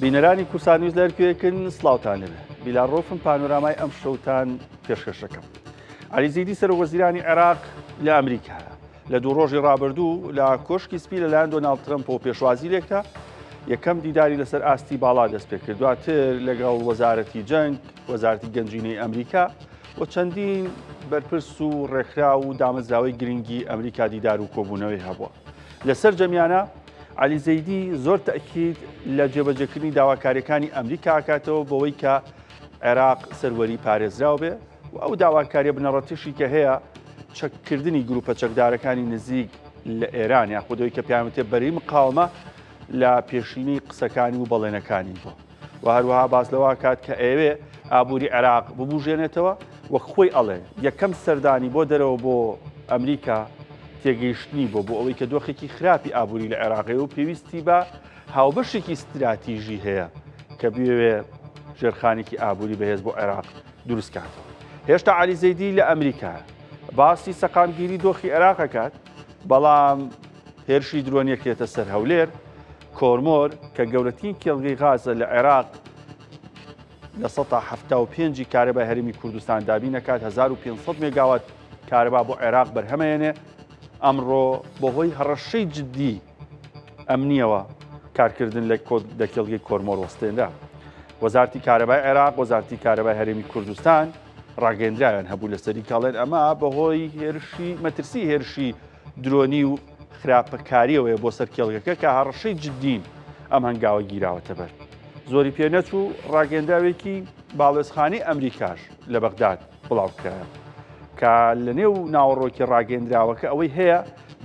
بینەرانی کورسان نووز لە هەرکوێکن سڵاوتان لەبێ بیلاڕۆفم پانۆرامای ئەم شەوتان پێشکەشەکەم. عەلی زەیدی سەرۆکوەزیرانی عێراق لە ئەمریکایە لە دوو ڕۆژی ڕابردوو لە کۆشکی سپی لەلایەن دۆناڵد ترەمپۆ پێشوازی لێکتا یەکەم دیداری لەسەر ئاستی باڵا دەست پێ کرد. دواتر لەگەڵ وەزارەتی جەنگ، وەزارەتی گەنجینەی ئەمریکا و چەندین بەرپرس و ڕێکخرا و دامەزراوەی گرنگی ئەمریکا دیدار و کۆبوونەوەی هەبووە. لەسەر جەمیانە عەلی زەیدی زۆر تەئکید لە جێبەجێکردنی داواکاریەکانی ئەمریکا ئاکاتەوە بەوەی کە عێراق سەروەری پارێزراو بێ و ئەو داواکاریە بنەڕەتیشی کە هەیە چەککردنی گروپە چەکدارەکانی نزیک لە ئێران یاخودەوەی کە پیامەتێ بەری مقاومە لە پێشینەی قسەکانی و بەڵێنەکانی بۆ و هەروەها باس لەوە کات کە ئێوێ ئابووری عێراق ببوژێنێتەوە وەک خۆی ئەڵێ یەکەم سەردانی بۆ دەرەوە بۆ ئەمریکا تێگەیشتنی بۆ ئەوەی کە دۆخێکی خراپی ئابووری لە عێراقی و پێویستی بە هاوبەشێکی استراتیژی هەیە کە بوێ ژێرخانێکی ئابووری بەهێز بۆ عێراق دروستکاتەوە. هێشتا عەلی زەیدی لە ئەمریکا باسی سەقامگیری دۆخی عێراق ئەکات، بەڵام هێرشی درۆنیەک دێتە سەر هەولێر کۆرمۆر کە گەورەترین کێڵگەی غازە لە عێراق لە ١٧٥ کارەبای هەرێمی کوردستان دابین دەکات 1500 مێگاوات کارەبا بۆ عێراق بەرهەمەیەنێ. ئەمڕۆ بەهۆی هەڕەشەی جددی ئەمنیەوە کارکردن لە کێڵگەی کۆرمۆر وەستێنرا. وەزارەتی کارەبای عێراق، وەزارەتی کارەبای هەرێمی کوردستان ڕاگەیەندراویان هەبوو لەسەری کاڵێن ئەمە بەهۆی مەترسی هێرشی درۆنی و خراپەکاریەوەیە بۆ سەر کێڵگەکە کە هەڕەشەی جددین ئەم هەنگاوە گیراوەتە بەر. زۆری پێ نەچوو ڕاگەیەندراوێکی باڵێزخانەی ئەمریکاش لە بەغداد بڵاوکرایە کە لە نێو ناوەڕۆکی ڕاگەیەندراوەکە ئەوەی هەیە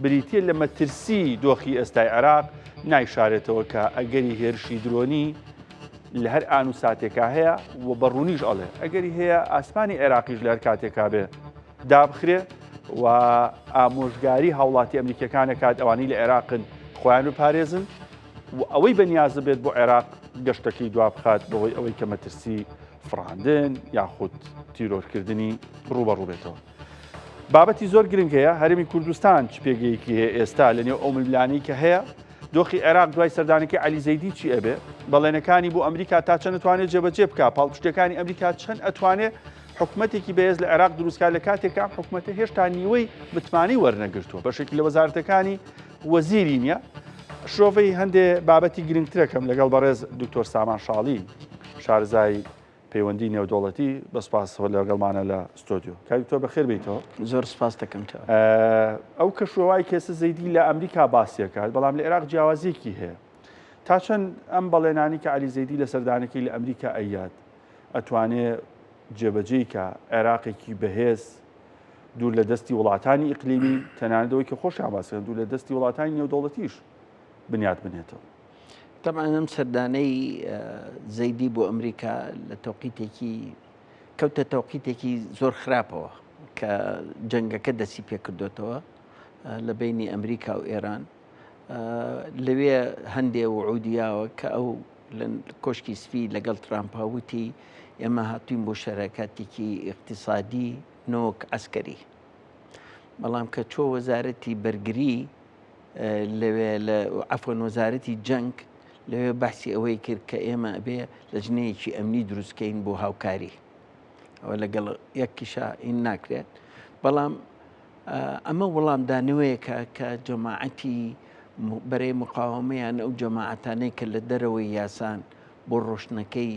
بریتە لە مەترسی دۆخی ئێستای عێراق نایشارێتەوە کە ئەگەری هێرشی درۆنی لە هەر ئان و ساتێکا هەیە و بەڕوونیش ئەڵێ ئەگەری هەیە ئاسمانی عێراقیش لە هەر کاتێکا بێ دابخرێ و ئامۆژگاری هاوڵاتی ئەمریکەکانە کات ئەوانەی لە عێراقن خۆیان بپارێزن و ئەوەی بەنیازە بێت بۆ عێراق گەشتەکەی دوا بخات بەهۆی ئەوەی کە مەترسی فڕاندن یاخود تیرۆرکردنی ڕوبەڕوو بێتەوە. بابەتی زۆر گرنگ هەیە. هەرێمی کوردستان چ پێگەیەکی هەیە ئێستا لە نێو ئەو ململانەی کە هەیە دۆخی عێراق دوای سەردانەکەی عەلی زەیدی چی ئەبێ، بەڵێنەکانی بۆ ئەمریکا تا چەند ئەتوانێت جێبەجێ بکە، پاڵپشتەکانی ئەمریکا چەند ئەتوانێت حکومەتێکی بەهێز لە عێراق دروستکار لە کاتێکا حکومەتە هێشتا نیوەی بتمانی وەرنەگرتووە بەشێکی لە وەزارەتەکانی وەزیری نییە. شۆڤەی هەندێ بابەتی گرنگترەکەم لەگەڵ بەڕێز دکتۆر سامان شاڵی شارزای پەیوەندی نێودوڵەتی بەسپاسەوە لەگەڵمانە لە ستۆدیۆ. کاک دکتۆر بەخێر بیتەوە. زۆر سپاس دەکەم. ئەو کەشوەوای کێسە زەیدی لە ئەمریکا باسیەکات بەڵام لە عێراق جیاوازیەکی هەیە. تا چەند ئەم بەڵێنانی کە عەلی زەیدی لە سەردانەکەی لە ئەمریکا ئەیاد ئەتوانێت جێبەجێی کە عێراقێکی بەهێز دوور لە دەستی وڵاتانی ئیقلیمی تەنانەتەوەی کە خۆشیان باسەکەن دوور لە دەستی وڵاتانی نێودوڵەتیش بنیاد بنێتەوە. طبعا ئەم سەردانەی زەیدی بۆ ئەمریکا لە تەوقیتێکی کەوتە تەوقیتێکی زۆر خراپەوە کە جەنگەکە دەستی پێ کردوێتەوە لە بینی ئەمریکا و ئێران. لەوێ هەندێ وعودیاوە کە ئەو لە کۆشکی سپی لەگەڵ ترامپا وتی ئێمە هاتوین بۆ شەراکاتێکی اقتصادی نۆک عەسکەری، بەڵام کە چۆ وەزارەتی بەرگری لەوێ لە عەفوەن وەزارەتی جەنگ لەوێ بەحسی ئەوەی کرد کە ئێمە ئەبێ لەجنەیەکی ئەمنی دروستکەین بۆ هاوکاری ئەوە لەگەڵ یەکیشا ئین ناکرێت. بەڵام ئەمە وەڵامدانەوەیەکە کە جەماعەتی بەرەی مقاومەیان ئەو جەماعەتانەی کە لە دەرەوەی یاسان بۆ ڕۆشنەکەی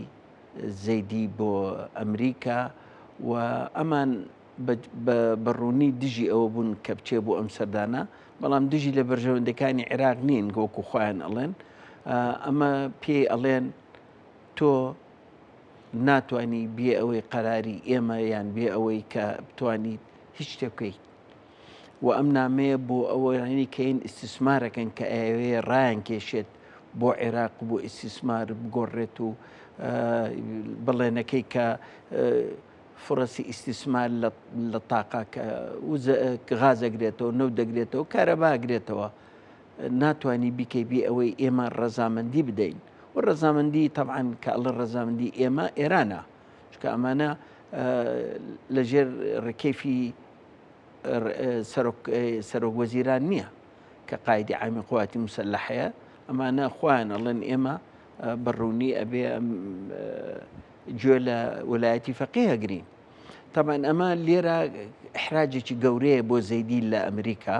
زەیدی بۆ ئەمریکا و ئەمان بەڕوونی دژی ئەوە بوون کە بچێ بۆ ئەم سەردانە، بەڵام دژی لە بەرژەوەندەکانی عێراق نین گۆکو خۆیان ئەڵێن ئەمە پێی ئەڵێن تۆ ناتوانی بێ ئەوەی قەراری ئێمە یان بێ ئەوەی کە بتوانیت هیچ شتێکەکەیت و ئەم نامەیە بۆ ئەوەی کە این ئیستیسمارەکەن کە ئەوەیە ڕایان کێشێت بۆ عێراق بۆ ئیستیسمار بگۆڕێت و بڵێنەکەی کە فرەسی ئیستیسمار لە تاقا کە غازەگرێتەوە نەو دەگرێتەوە کارەباگرێتەوە ناتوانی بیکەی بێ ئەوەی ئێمە ڕەزامەندی بدەین و ڕەزامەندی تەبعاً کە ئەڵە ڕەزامەندی ئێمە ئێرانە چکە ئەمانە لەژێر ڕکێفی سەرۆک وەزیران نییە کە قایدی عامی قوواتی مسلحەیە ئەمانە خۆیان ئەڵێن ئێمە بەڕوونی ئەبێ گوێ لە وەلایەتی فەقیه گرین. طبعا ئەمە لێرە ئحراجێکی گەورەیە بۆ زەیدی لە ئەمریکا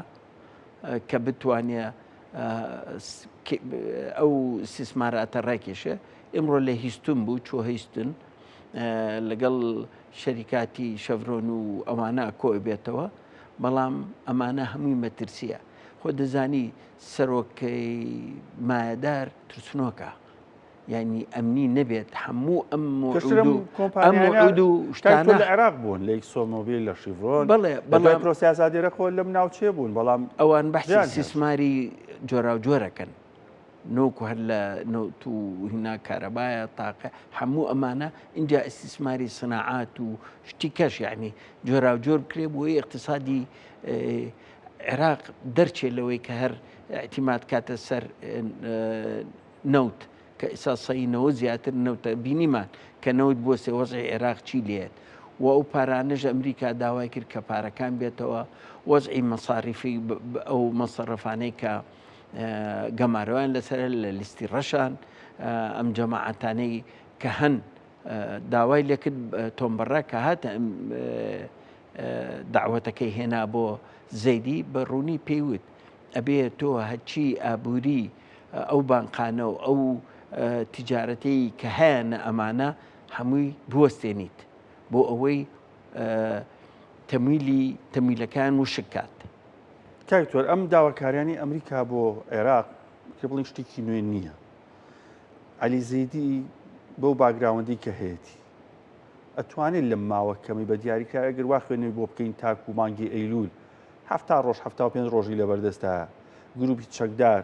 کە بتوانێت ئەو استثماراتە ڕاکێشە. ئمڕۆ لە هیستون بوو چۆ هیستن لەگەڵ شەریکاتی شەڤرۆن و ئەوانە کۆی بێتەوە، بەڵام ئەمانە هەمووی مەترسیە. خۆ دەزانی سەرۆکەی مایەدار ترسنۆکە، یعنی ئەمنی نەبێت هەموو ئەم موعود و شتانە لە عێراق بوون لە ئیکسۆمۆبیل لە شیڤرۆن بەڵام پرۆسی ئازادیێرە خۆ لەم ناوچێ بوون، بەڵام ئەوان بەحسی استثماری جۆرا و جۆرەکەن نۆکو هەر لە نەوت و هینا کارەبایە تاقە هەموو ئەمانە اینجا استثماری سناعات و شتی کەش یعنی جۆرا و جۆر کرێ بۆی اقتصادی عێراق دەرچێ لەوەی کە هەر اعتیماد کاتە سەر نەوت کە ئساسەینەوە زیاتر نەوتە بینیمان کە نەوت بۆ سێوەزی عێراق چی لێت و ئەو پارانەژ ئەمریکا داوای کرد کە پارەکان بێتەوە وەزعی مەساریفی ئەو مەسەرەفانەی کە گەمارەوەیان لەسەر لە لیستی ڕەشان ئەم جەماعەتانەی کە هەن داوای لێکرد تۆمبەڕە کە هاتە داوەتەکەی هێنا بۆ زەیدی بەڕوونی پێیوت ئەبێ تۆ هەچی ئابووری ئەو بانقانە و ئەو تیجارەتی کە هەیەە ئەمانە هەمووی بوەستێنیت بۆ ئەوەی تەمیلەکان وشکات. کاکتۆر ئەم داواکاریانی ئەمریکا بۆ عێراق کە بڵین شتێکی نوێ نییە. عەلی زەیدی بەو باگراوەندی کە هەیەی ئەتوانێت لەم ماوە کەمی بە دیاریکرا ئەگەر وا خوێنەوەی بۆ بکەین تاکو و مانگی ئەیلول 7 ڕۆژ 75 ڕۆژی لەبەردەستە گروپی چەکدار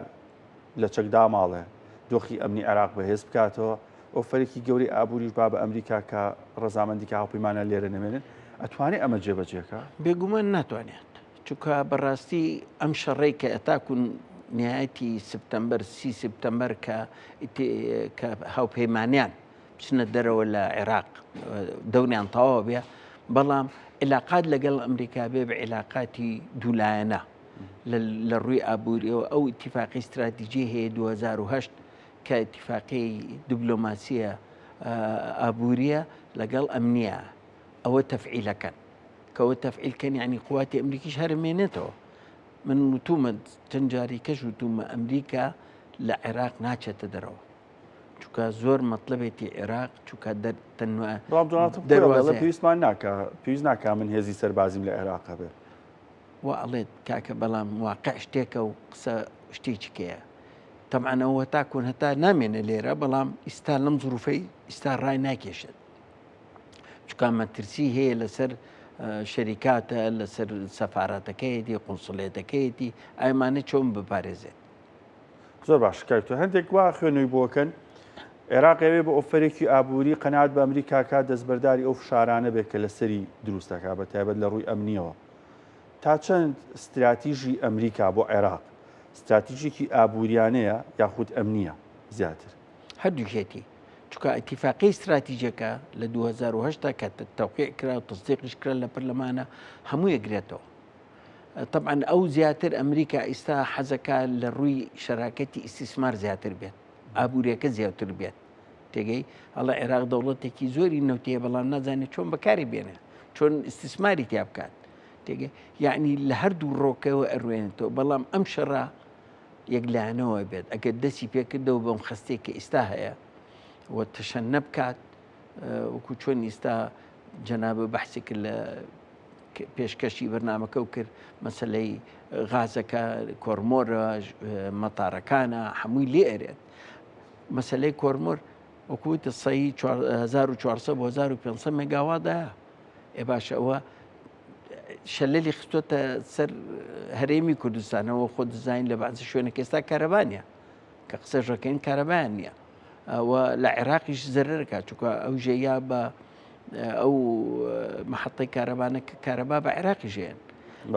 لە چەکدا ماڵێ دۆخی ئەمنی عێراق بەهێز بکاتەوە ئۆفەرێکی گەوری ئابووریش با بە ئەمریکا کە ڕەزامەندی کە هاوپەیمانە لێرە نەمێنن ئەتوانێت ئەمە جێبەجێکە؟ بێگومان ناتوانێت، چونکە بەڕاستی ئەم شەڕێی کە ئەتاکون نهایەتی سپتەمبەر 30 سپتەمبەر کە هاوپەیمانیان بچنە دەرەوە لە عێراق دەونیان تەواو بێ، بەڵام علاقات لەگەڵ ئەمریکا بێ بە علاقاتی دوولایەنە لە ڕووی ئابووریەوە. ئەو ئیتیفاقی استراتیژی هەیە 2008 کە ئیتیفاقی دیبلۆماسیە ئابووریە لەگەڵ ئەمنیە، ئەوە تەفعیلەکەن کەەوە تەفعیلکەن یعنی قواتی ئەمریکیش هەرمێنێتەوە. من وتومە چەند جاری کەش وتومە ئەمریکا لە عێراق ناچێتە دەرەوە چونکە زۆر مەطلبێتی عێراق چونکە دەرەوە پێویستمان پێویست ناکا من هێزی سەربازیم لە عێراقا بێ وا ئەڵێت کاکە بەڵام واقع شتێکە و قسە شتێکیکەیە. تەمانەوە تاکوون هەتا نامێنە لێرە، بەڵام ئیستا لەم زروفەی ئیستا ڕای ناکێشێت چونکە مەترسی هەیە لەسەر شەریکاتە لەسەر سەفارەتەکەیەتی قونسڵێتەکەیەتی ئایمانە چۆن بپارێزێت. زۆر باش کاکتۆر هەندێک وا خوێنەوەی بۆکەن عێراق ئەوێ بە ئۆفەرێکی ئابووری قەنات بە ئەمریکا کات دەستبەرداری ئەو فشارانە بێت کە لەسەری دروستەکە بە تایبەت لە ڕووی ئەمنیەوە. تا چەند استراتیژی ئەمریکا بۆ عێراق استراتیژێکی ئابووریانەیە یاخود ئەمنیە زیاتر؟ هەردووکێتی، چونکە ئەتیفاقی استراتیژەکە لە 2010 کە تەوقیع کرا و تەصدیقش کرا لە پەرلەمانە هەموو یەکرێتەوە. طبعا ئەو زیاتر ئەمریکا ئێستا حەزەکە لە ڕووی شەراکەتی ئیسیسمار زیاتر بێت، ئابووریەکە زیاتر بێت. تێگەی هەڵە عێراق دەوڵەتێکی زۆری نەوتەیە بەڵام نازانێت چۆن بەکاری بێنێ، چۆن ئیسیسماری تیا بکات. تێگەی یعنی لە هەردوو ڕۆکەوە ئەروێنێتەوە، بەڵام ئەم شەڕە یەکلایەنەوە بێت ئەگەر دەستی پێکردەوە بەم خستێک کە ئێستا هەیە و تەشەنە بکات وەکو چۆن ئێستا جەنابە بەحسی کرد لە پێشکەشی بەرنامەکە و کرد مەسلەی غازەکە کۆرمۆرە مەتارەکانە هەمووی لێ ئەرێت. مەسلەی کۆرمۆر وەکوتە سەی 1400 بۆ 1500 مێگاوادایە ئێ باشە ئەوە شەلەلی خستۆتە سەر هەرێمی کوردستانەوە خۆ دەزانین لە بەعزە شوێنە ئێستا کارەبانە کە قسەژەکەین کارەبان نییە لە عێراقیش زەرەرەکە چونکە ئەو ژێیا بە ئەو محەتەی کارەبانە کە کارەبا بە عێراقی ژێن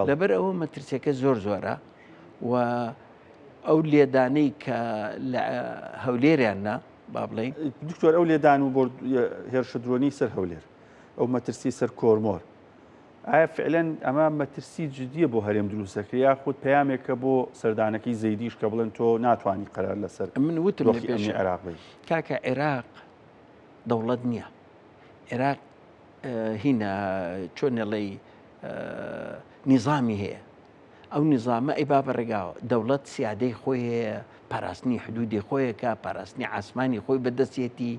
لەبەر ئەوە مەترسیەکە زۆر زۆرە و ئەو لێدانەی کە لە هەولێریاننا با بڵێین دکتۆر ئەو لێدان و بۆ هێرشە درۆنی سەر هەولێر ئەو مەترسی سەر کۆرمۆر ئایا فعلەن ئەمە مەترسی جدیە بۆ هەرێم دروستەکە یاخود پەیامێکە بۆ سەردانەکەی زەیدیش کە بڵێن تۆ ناتوانانی قەرار لەسەر من وتم لە دۆخی پێش ئەمنی عێراق بی. کاکە عێراق دەوڵەت نییە. عێراق هینە چۆنێڵی نیظامی هەیە. ئەو نیظامە ئەی با بەڕێگاوە دەوڵەت سیادەی خۆی هەیە، پاراستنی حدودی خۆیەکە، پاراستنی ئاسمانی خۆی بەدەستێتی،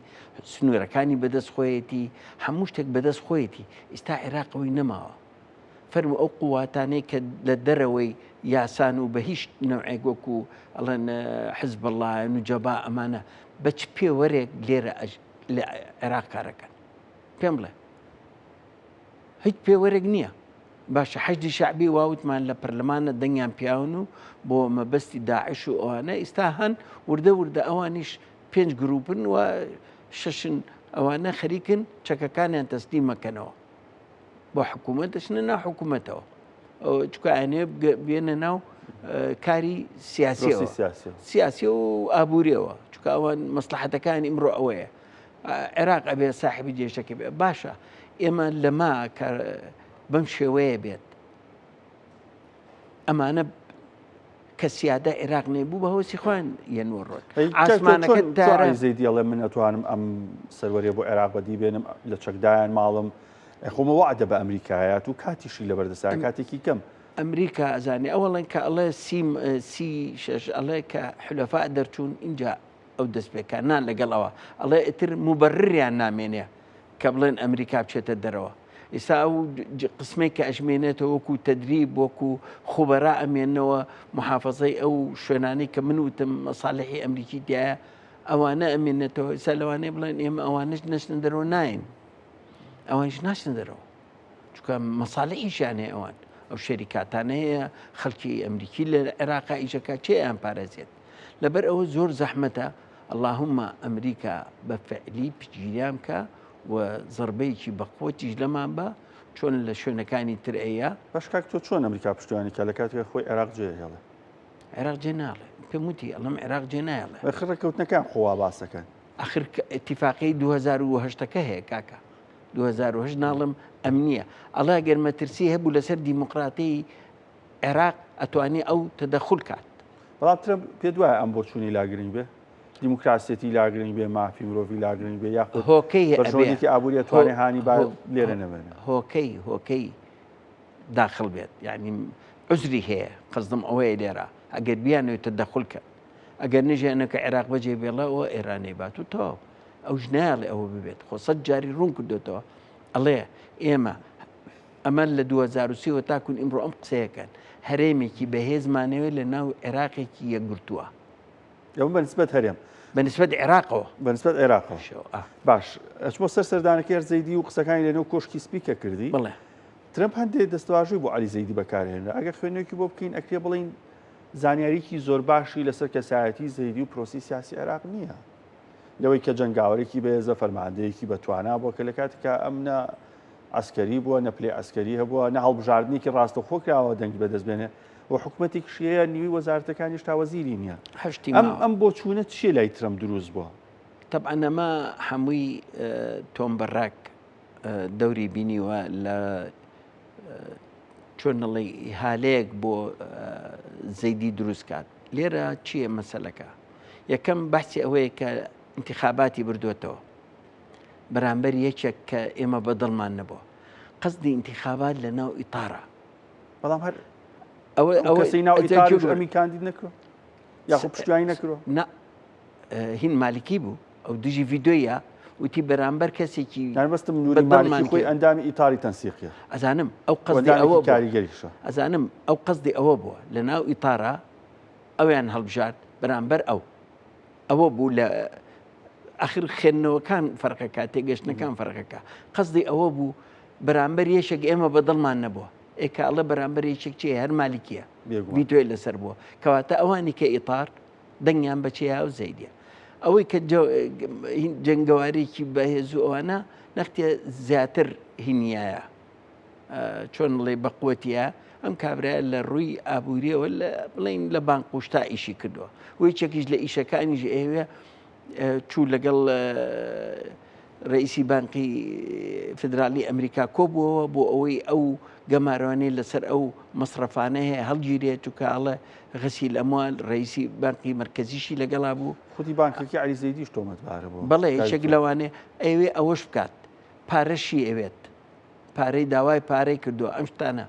سنوورەکانی بەدەست خۆیەتی، هەموو شتێک بەدەست خۆیەتی. ئێستا عێراقەوەی نەماوە. فەرمو ئەو قوواتانەی کە لە دەرەوەی یاسان و بە هیچ نەوعێک وەکو ئەڵێن حزب الله نوجەبا ئەمانە بە چ پێوەرێک لێرە لە عێراق کارەکەن پێم بڵێ هیچ پێوەرێک نییە. باشە حەشدی شعبی واوتمان لە پەرلەمانە دەنگیان پیاون و بۆ مەبەستی داعش و ئەوانە ئێستا هەن وردە ئەوانیش 5 گروپن و 6 ئەوانە خەریکن چەکەکانیان تەسلیم مەکەنەوە بۆ حکوومەت دەچنە ناو حکوومەتەوە چکە ئەێ بێنە ناو کاری سیاسی و ئابوووریەوە چکە ئەوان مەسلحەتەکانی ئمڕۆ ئەوەیە. عێراق ئەبێ ساحبی جێشەکە بێ باشە ئێمە لەما بەم شێوەیە بێت ئەمانە کە سیادە عێراق نێبوو بە هۆسی خوان یەنوەڕۆک ئاسمانەکە زەیدی ئەڵێ من ئەتوانم ئەم سەروەریە بۆ عێراق بەدی بێنم لە چەکدایان ماڵم خۆمە وعدە بە ئەمریکایەت و کاتیشی لە بەردەسا کاتێکی کەم ئەمریکا ئەزانێ ئەوڵێن کە ئەڵێ سی شش ئەڵێ کە حلەفا دەرچوون اینجا ئەو دەستپێکان نان لەگەڵەوە ئەڵێ ئتر موبەرریان نامێنێ کە بڵێن ئەمریکا بچێتە دەرەوە. ئێستا ئەو قسمێک کە ئەژمێنێتەوە وەکو تەدریب وەکو خوبەرا ئەمێنەوە محافەزەی ئەو شوێنانەی کە من وتم مەساڵحی ئەمریکی دیایە ئەوانە ئەمێنێتەوە ئێستا لەوانەیە بڵێن ئێمە ئەوانش نەچنە دەرەوە ناین ئەوانش ناچنە دەرەوە چکە مەساڵحیشیان هەیە ئەوان ئەو شەریکاتانە هەیە خەڵکی ئەمریکی لە عێراقا ئیشەکە چێیان پارێزێت لەبەر ئەوە زۆر زەحمەتە اللهمە ئەمریکا بە فعلی پشگیریان کە و زربەیەکی بەقوتیش لەمان بە چۆن لە شوێنەکانی تر ئەیە باش کاک تۆ چۆن ئەمریکا پشتیوانی کە لە کاتێک خۆی عێراق جێ هێڵێ عێراق جێ ناڵێ پێم وتی ئەڵەم عێراق جێ نایڵێ خڕەکەوتنەکان خۆوا باسەکەن ئاخر اتفاقی 2010ەکە هەیە کاکە 2010 ناڵم ئەم نییە ئەڵا گەرمەترسی هەبوو لەسەر دیموکراتی عێراق ئەتوانی ئەو تەدەخل کات بەڵام ترە پێ دوایە ئەم بۆ چوونی لاگرنگ بێ دیموکراسێتی لاگرنگ بێ مافی مرۆڤی لاگرنگ بێ یاخود هۆکەی بەژۆنێکی ئابووری توانێ هانی با لێرە نەبێنە هۆکەی داخل بێت یعنی عزری هەیە قەزدم ئەوەیە لێرە ئەگەر بیانەوێت تەدەخلکە ئەگەر نژێنەکە عێراق بەجێ بێڵەوە ئێرانەی بات و تەواو ئەو ژنایڵێ ئەوە ببێت خۆ 100 جاری ڕوون کردوێتەوە ئەڵێ ئێمە ئەمە لە 2023 تاکون ئیمڕۆ ئەم قسەیەکەن هەرێمێکی بەهێزمانەوێت لە ناو عێراقێکی یەکگرتووە ئەو بەنسبەت هەرێم بەنسبەت عێراقەوە بەنسبەت عێراقەوە باش ئەچمە سەر سەردانەکەی زەیدی و قسەکانی لەنێو کۆشکی سپیکە کردی بڵێ ترمپ هەندێک دەستەواژووی بۆ عەلی زەیدی بەکارهێنرا ئەگەر خوێنێکی بۆ بکەین ئەکرێ بڵین زانیاریکی زۆر باشی لەسەر کەسایەتی زەیدی و پرۆسی سیاسی عێراق نییە لەوەی کە جەنگاوەرێکی بەهێزە فەرماندەیەکی بەتوانا بووە کە لە کاتێکە ئەمنە ئەسکەری بووە نەپلێ ئەسکەری هەبووە نە هەڵبژاردنێکی ڕاستەخۆکراوە دەنگ بەدەستبێنێ و حکوومەتێک شیەیە نیوی وەزارەتەکانیش تا وەزیری نییە ئەم بۆ چوونە چیە لای ترەمپ دروست بووە طبعا ئەمە هەمووی تۆم بەڕاک دەوری بینیوە لە چۆنەڵی هالەیەک بۆ زەیدی دروست کات لێرە چییە مەسەلەکە یەکەم بەحسی ئەوەیە کە انتخاباتی بردوێتەوە بەرامبەر یەکێک کە ئێمە بەدڵمان نەبووە قەزدی انتخابات لە ناو ئیتارە بەڵام هەر ئەو کەسەی ناو ئیتارش ئەمی کاندید نەکرۆ یاخۆ پشتیوانی نەکرۆ نا هین مالکی بوو ئەو دژی ڤیدۆیە وتی بەرامبەر کەسێکی بەستم نوری مالکی خۆی ئەندامی ئیتاری تەنسیقیە ئەزانم ئەو قەزدی ئەوە کاریگەریشە ئەزانم ئەو قەزدی ئەوە بووە لە ناو ئیتارە ئەویان هەڵبژارد بەرامبەر ئەوە بوو لە ئاخر خوێندنەوەکان فەرقەکە تێگەشتنەکان فەرقەکە قەزدی ئەوە بوو بەرامبەر یەشێک ئێمە بەدڵمان نەبووە ئێکاڵە بەرامبەر یەکێک چیە هەر مالکیە ڤیدۆی لەسەر بووە کەواتە ئەوانی کە ئیتار دەنگیان بەچەیە و زەیدیە ئەوەی کە جەنگەوارێکی بەهێز و ئەوانە نەختێ زیاتر هینیایە چۆن بڵێ بەقوەتیە ئەم کابرایە لە ڕووی ئابووریەوە بڵین لە بانک پشتا ئیشی کردووە وی چەکیش لە ئیشەکانیش ئێوێ چوو لەگەڵ ڕئیسی بانقی فدرالی ئەمریکا کۆبووەوە بۆ ئەوەی ئەو گەمارەوانەی لەسەر ئەو مەصرفانە هەیە هەڵگیرێت و کاڵە غەسیل ئەموال ڕئیسی بانقی مرکزیشی لەگەڵا بوو خودی بانکێکی علی زەیدیش تۆمەتبارە بوو بەڵێ یەکێک لەوانێ ئەوێ ئەوەش بکات پارەشی ئەوێت پارەی داوای پارەی کردووە ئەم شتانە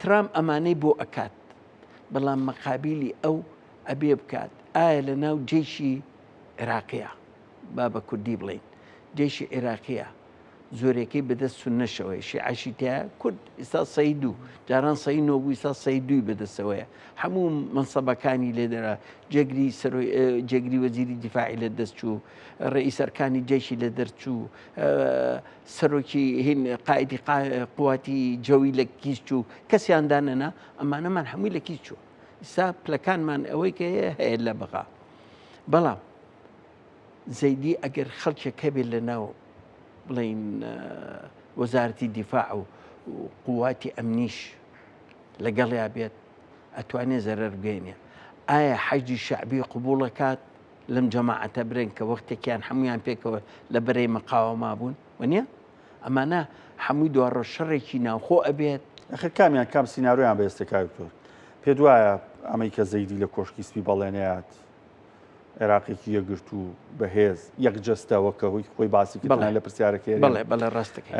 ترام ئەمانەی بۆ ئەکات بەڵام مەقابلی ئەو ئەبێ بکات ئایا لە ناو جێشی عێراقیە با بە کوردی بڵین جێشی عێراقیە زۆرێکەی بەدەست سونەشەوەی شیعەشی تایە کورد ئێستا سەید و جاران سەید نۆ بوو ئێستا سەیدووی بەدەستەوەیە هەموو منسەبەکانی لێدەرا جێگری وەزیری دیفاعی لە دەستچوو ڕئیسەرکانی جێشی لە دەرچوو سەرۆکی هین قائیدی قواتی جەوی لە کیس چوو کەسیان دانەنا ئەمانەمان هەمووی لە کیس چوو ئێستا پلەکانمان ئەوەی کە هەیە لە بەغا بەڵام زەیدی ئەگەر خەڵکێک هەبێت لە ناو بڵین وەزارەتی دیفاع و قواتی ئەمنیش لەگەڵیا بێت ئەتوانێت زەرەر بگەینێ ئایا حەجی شعبی قبوڵەکات لەم جەماعەتە برن کە وەختێکیان هەمویان پێکەوە لە بەرەی مەقاوەما بوون وەنیە ئەمانە هەمووی دووەڕۆ شەڕێکی ناوخۆ ئەبێت ئەخر کامیان کام سینناڕۆیان بە ئێستێکای دکتۆر پێ وایە ئەمەی کە زەیدی لە کۆشکی سپی بەڵێنەیات عێراقێکی یەکگرت و بەهێز یەکجەستەوە کە هۆی خۆی باسی کردن لە پرسیارەکەی بەڵێ ڕاستەکەی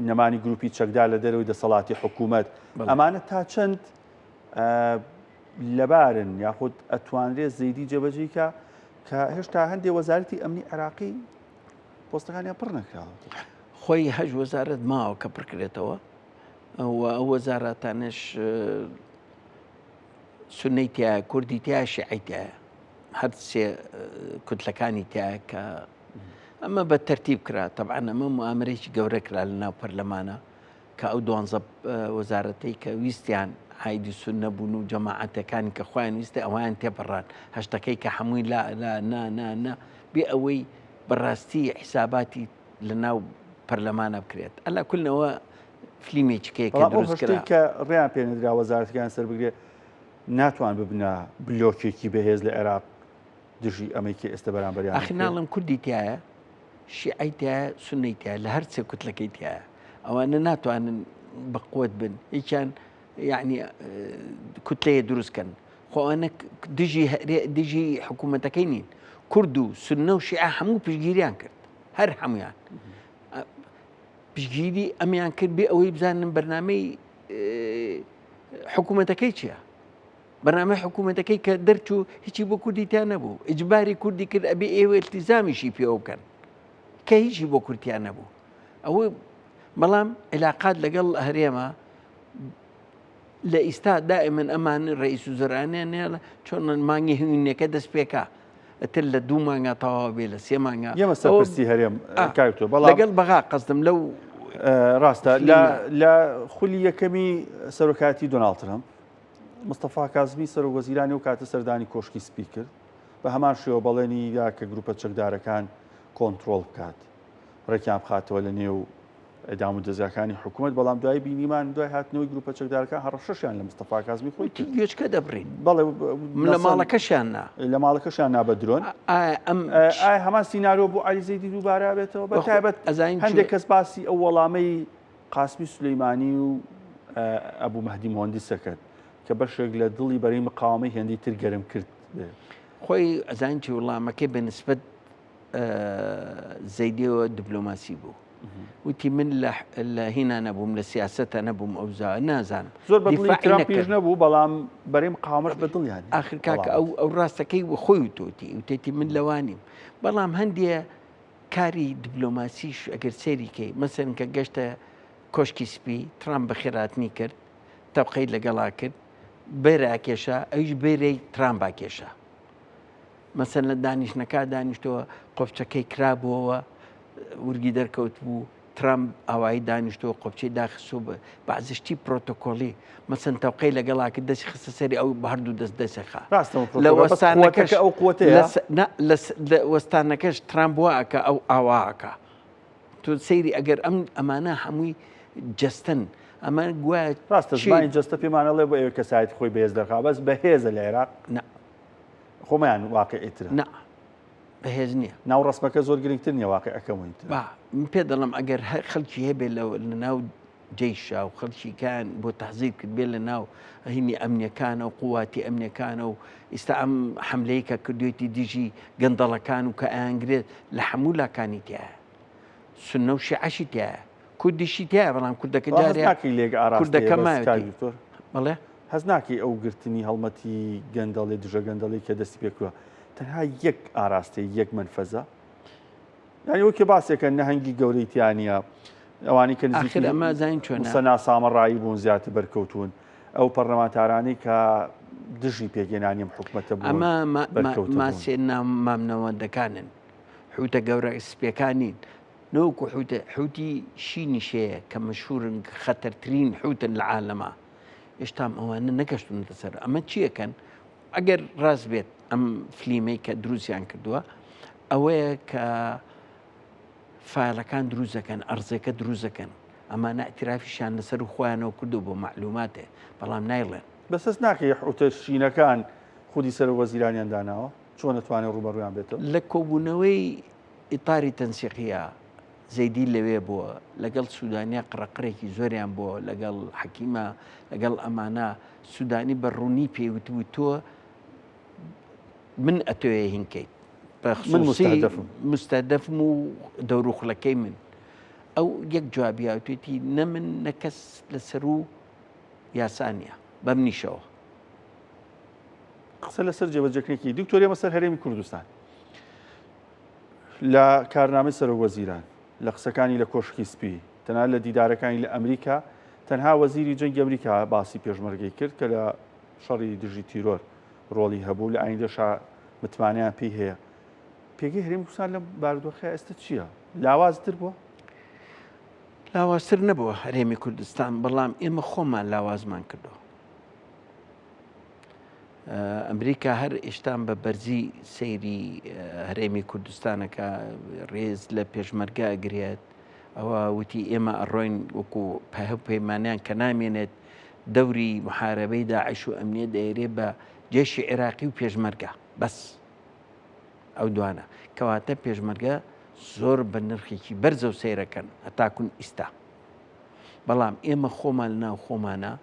نەمانی گروپی چەکدا لە دەرەوەی دەسەڵاتی حکوومەت ئەمانە تا چەند لەبارن یاخود ئەتوانرێت زەیدی جێبەجێیکە کە هێشتا هەندێک وەزارەتی ئەمنی عێراقی پۆستەکانیان پڕ نەکراوە خۆی هەژ وەزارەت ماوە کە پڕکرێتەوە ئەو وەزارەتانش سونەی تایە کوردی تایە شیعی تایە هەر سێ کوتلەکانی تایە کە ئەمە بە تەرتیب کرا تەبعاً ئەمە موامرێکی گەورە کرا لە ناو پەرلەمانە کە ئەو 12 وەزارەتەی کە ویستیان عایدی سونە بوون و جەماعەتەکانی کە خۆیان ویستە ئەویان تێپەڕان هەشتەکەی کە هەمووی نا بێ ئەوەی بەڕاستی حیساباتی لە ناو پەرلەمانە بکرێت ئەلا کولنەوە فلیمێکیکەیە کە دروست کرا کە ڕێیان پێنەدرا وەزارەتەکان سەر بگرێت ناتوان ببنە بلۆکێکی بەهێز لە عێراق دژی ئەمەیکی ئێستا بەرامبەریان ئاخیناڵم کوردی تایە شیعی تایە سونەی تایە لە هەر سێ کوتلەکەی تایە ئەوانە ناتوانن بەقوت بن هیچیان یعنی کوتلەیە دروستکەن خۆوانە دژی حکوومەتەکەی نین کورد و سونە و شیعە هەموو پشگیریان کرد هەر هەمویان پشگیری ئەمیان کرد بێ ئەوەی بزانن بەرنامەی حکوومەتەکەی چییە بەرنامەی حکوومەتەکەی کە دەرچوو هیچی بۆ کوردیتیان نەبوو ئیجباری کوردی کرد ئەبێ ئێوە التیزامیشی پێوە بکەن کە هیچی بۆ کورتیان نەبوو ئەوە بەڵام علاقات لەگەڵ هەرێمە لە ئیستا دائما ئەمان ڕئیس وزرایانیان هێڵە چۆن مانگی هەوینەکە دەست پێکا ئەتر لە 2 مانگە تەواو بێ لە 3 مانگە ئێمە سەرپرسی هەرێم کاکتۆر بەڵام لەگەڵ بەغا قەزدم لەو ڕاستە لە خولی یەکەمی سەرۆکاتی دۆناڵد ترەمپ مستەفا کازمی سەرۆکوەزیرانی و کاتە سەردانی کۆشکی سپی کرد بە هەمان شێوە بەڵێنی یا کە گروپە چەکدارەکان کۆنتترۆل بکات ڕێکیان بخاتەوە لە نێو ئەدام و دەزیاکانی حکوومەت بەڵام دوای بینیمان دوای هاتنەوەی گروپە چەکدارەکان هەڕەشەشیان لە مستەفا کازمی خۆی گوێچکە دەبڕین بەڵێ لە ماڵەکەشیان لە ماڵەکەشیان نا بە درۆن ئایا هەمان سینناریۆ بۆ عەلی زەیدی دووبارە بێتەوە بەتایبەت هەندێک کەس باسی ئەو وەڵامەی قاسمی سولەیمانی و ئەبوو مەهدی مۆهەندیسە کرد کە بەشێک لە دڵی بەرەی مقاومەی هێندی تر گەرم کرد خۆی ئەزانکی وەڵامەکەی بەنسبەت زەیدیەوە دیپلۆماسی بوو وتی من لە هینا نەبووم لە سیاسەتە نەبووم ئەوزا نازانم زۆر بەدڵی ترامپیش نەبوو بەڵام بەرەی مقاومەش بەدڵیان ئاخر کاکە ئەو ڕاستەکەی خۆی وتۆتی وتێتی من لەوانیم بەڵام هەندێ کاری دیپلۆماسیش ئەگەر سێریکەی مەسەن کە گەشتە کۆشکی سپی ترامپ بەخێراتنی کرد تەبقەی لەگەڵا کرد بێرە کێشە ئەویش بێرەی ترامپا کێشە مەسەن لە دانیشتنەکە دانیشتەوە قۆفچەکەی کرابووەوە ورگی دەرکەوت بوو ترامپ ئاوایی دانیشتەوە قۆپچەی داخستۆ بە بەعزشتی پرۆتۆکۆڵی مەسەن تەوقەی لەگەڵا کرد دەستی خستە سەری ئەو بە هەردوو دەست دەسەخا لە وەستانەکەش ئەو قوتەیە لە وەستانەکەش ترامپ واکە ئەو ئاواکە تۆ سەیری ئەگەر ئەمانە هەمووی جەستن ئەمە گوایە ڕاستە زمانی جەستە پێمانەڵێ بۆ ئێوە کەسایەتی خۆی بەهێز دەرخا بەس بەهێزە لە عێراق خۆمەیان واقعیترە بەهێز نییە. ناو ڕسمەکە زۆر گرنگتر نیە واقعەکەمەوەیت. من پێ دەڵم ئەگەر خەڵکی هەبێت لە ناو جێیشا و خەڵکیکان بۆ تەحزیب کرد بێ لە ناو هینی ئەمنیەکانە و قوواتی ئەمنیەکانە و ئێستا ئەم حملەیە کە کردوێتی دیژی گەندەڵەکان و کە ئاینگرێت لە هەموو لاکانی تایە سنە و شیعەشی تایە کوردیشی تایە بەڵام کوردەکە کوردەکە بەڵێ هەز ناکەی ئەو گرتنی هەڵمەتی گەندەڵی دژە گەندەڵی کە دەستی پێکووە تەنها یەک ئاراستی یەک منفەزە یانی وەکێ باسێکە نەهەنگی گەورەیتیانە ئەوانی کە نزیکر ئەمە زین چۆن سەنا سامەڕایی بوون زیاتر بەرکەوتون ئەو پەرلەمانتارانی کە دژی پێگەێنانیم حکومەتە بوون ئەمە ماسێ مامنەوەندەکانن حوتە گەورە سپیەکانین نەوەکو حوتی شینی شەیە کە مەشهورن خەتەرترین حوتن لە عالەما هێشتام ئەوانە نەگەشتونەتە سەر ئەمە چیەکەن ئەگەر ڕاست بێت ئەم فلیمەی کە دروستیان کردووە ئەوەیە کە فایلەکان دروستەکەن ئەرزەکە دروستەکەن ئەمانە ئەترافیشان لەسەر خۆیانەوە کردو بۆ معلوماتێ بەڵام نایڵێن بەسەس ناکەی حوتە شینەکان خودی سەر وەزیرانیان داناوە چۆن نتوانێت ڕوبەڕویان بێتەوە لە کۆبوونەوەی ئیتاری تەنسیقیە زەیدی لەوێ بووە لەگەڵ سوودانیا قڕەقڕێکی زۆریان بووە لەگەڵ حەکیمە لەگەڵ ئەمانە سوودانی بەڕوونی پێوتبوو تۆ من ئەتۆیە هینکەیت مستەدەفم و دەوروخلەکەی من ئەو یەک جوابیاوتێتی نە من نەکەس لەسەر و یاسانیە بەم نیشەوە قسە لەسەر جێبەجێکردنێکی دکتۆری مەسەر هەرێمی کوردستان لە کارنامەی سەرۆکوەزیران لە قسەکانی لە کۆشکی سپی تەنها لە دیدارەکانی لە ئەمریکا تەنها وەزیری جەنگی ئەمریکا باسی پێشمەرگەی کرد کە لە شەڕی دژی تیرۆر ڕۆڵی هەبوو لە ئایندەشا متمانیان پێی هەیە پێگەی هەرێمی کوردستان لە بارودۆخی ئێستا چییە؟ لاوازتر بووە؟ لاوازتر نەبووە هەرێمی کوردستان بەڵام ئێمە خۆمان لاوازمان کردەوە ئەمریکا هەر ئێشتان بە بەرزی سەیری هەرێمی کوردستانەکە ڕێز لە پێشمەرگە ئەگرێت ئەوە وتی ئێمە ئەڕۆین وەکو پەیمانیان کە نامێنێت دەوری محارەبەی داعش و ئەمنیەت دەیرێ بە جێشی عێراقی و پێشمەرگە بەس ئەو دوانە کەواتە پێشمەرگە زۆر بە نرخێکی بەرزە و سەیرەکەن هەتاکون ئیستا بەڵام ئێمە خۆمان ناو خۆمانە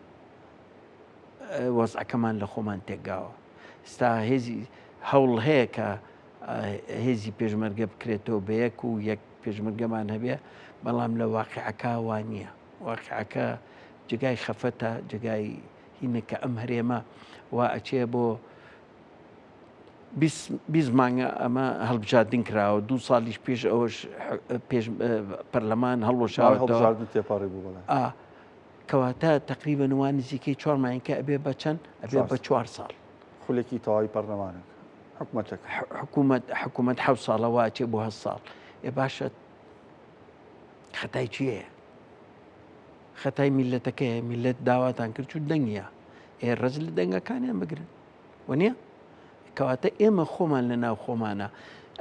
وەزعەکەمان لە خۆمان تێکگاوە ستا هێزی هەوڵ هەیە کە هێزی پێشمەرگە بکرێتەوە بە یەک و یەک پێشمەرگەمان هەبێ بەڵام لە واقعەکە وانە واقعەکە جگای خەفەتە جگای هینەکە ئەم هەرێمە وا ئەچێ بۆ 20 مانگە ئەمە هەڵبژاردن کراوە 2 ساڵیش پێش ئەوەش پەرلەمان هەڵوەشاوە تێپاڕی بوو کەواتە تقریبا وان نزیکەی 4 مانگکە ئەبێ بە چەند ئەبێ بە 4 ساڵ خولێکی تەواوی پەرلەمانێک حکوومەت 7 ساڵەوە ئەچێ بۆ 7 ساڵ ێ باشە خەتای چییە؟ خەتای میلەتەکەیە میلەت داواتان کرد و دەنگە ئێ ڕز لە دەنگەکانیان بگرن وەنیە؟ کەواتە ئێمە خۆمان لە ناو خۆمانە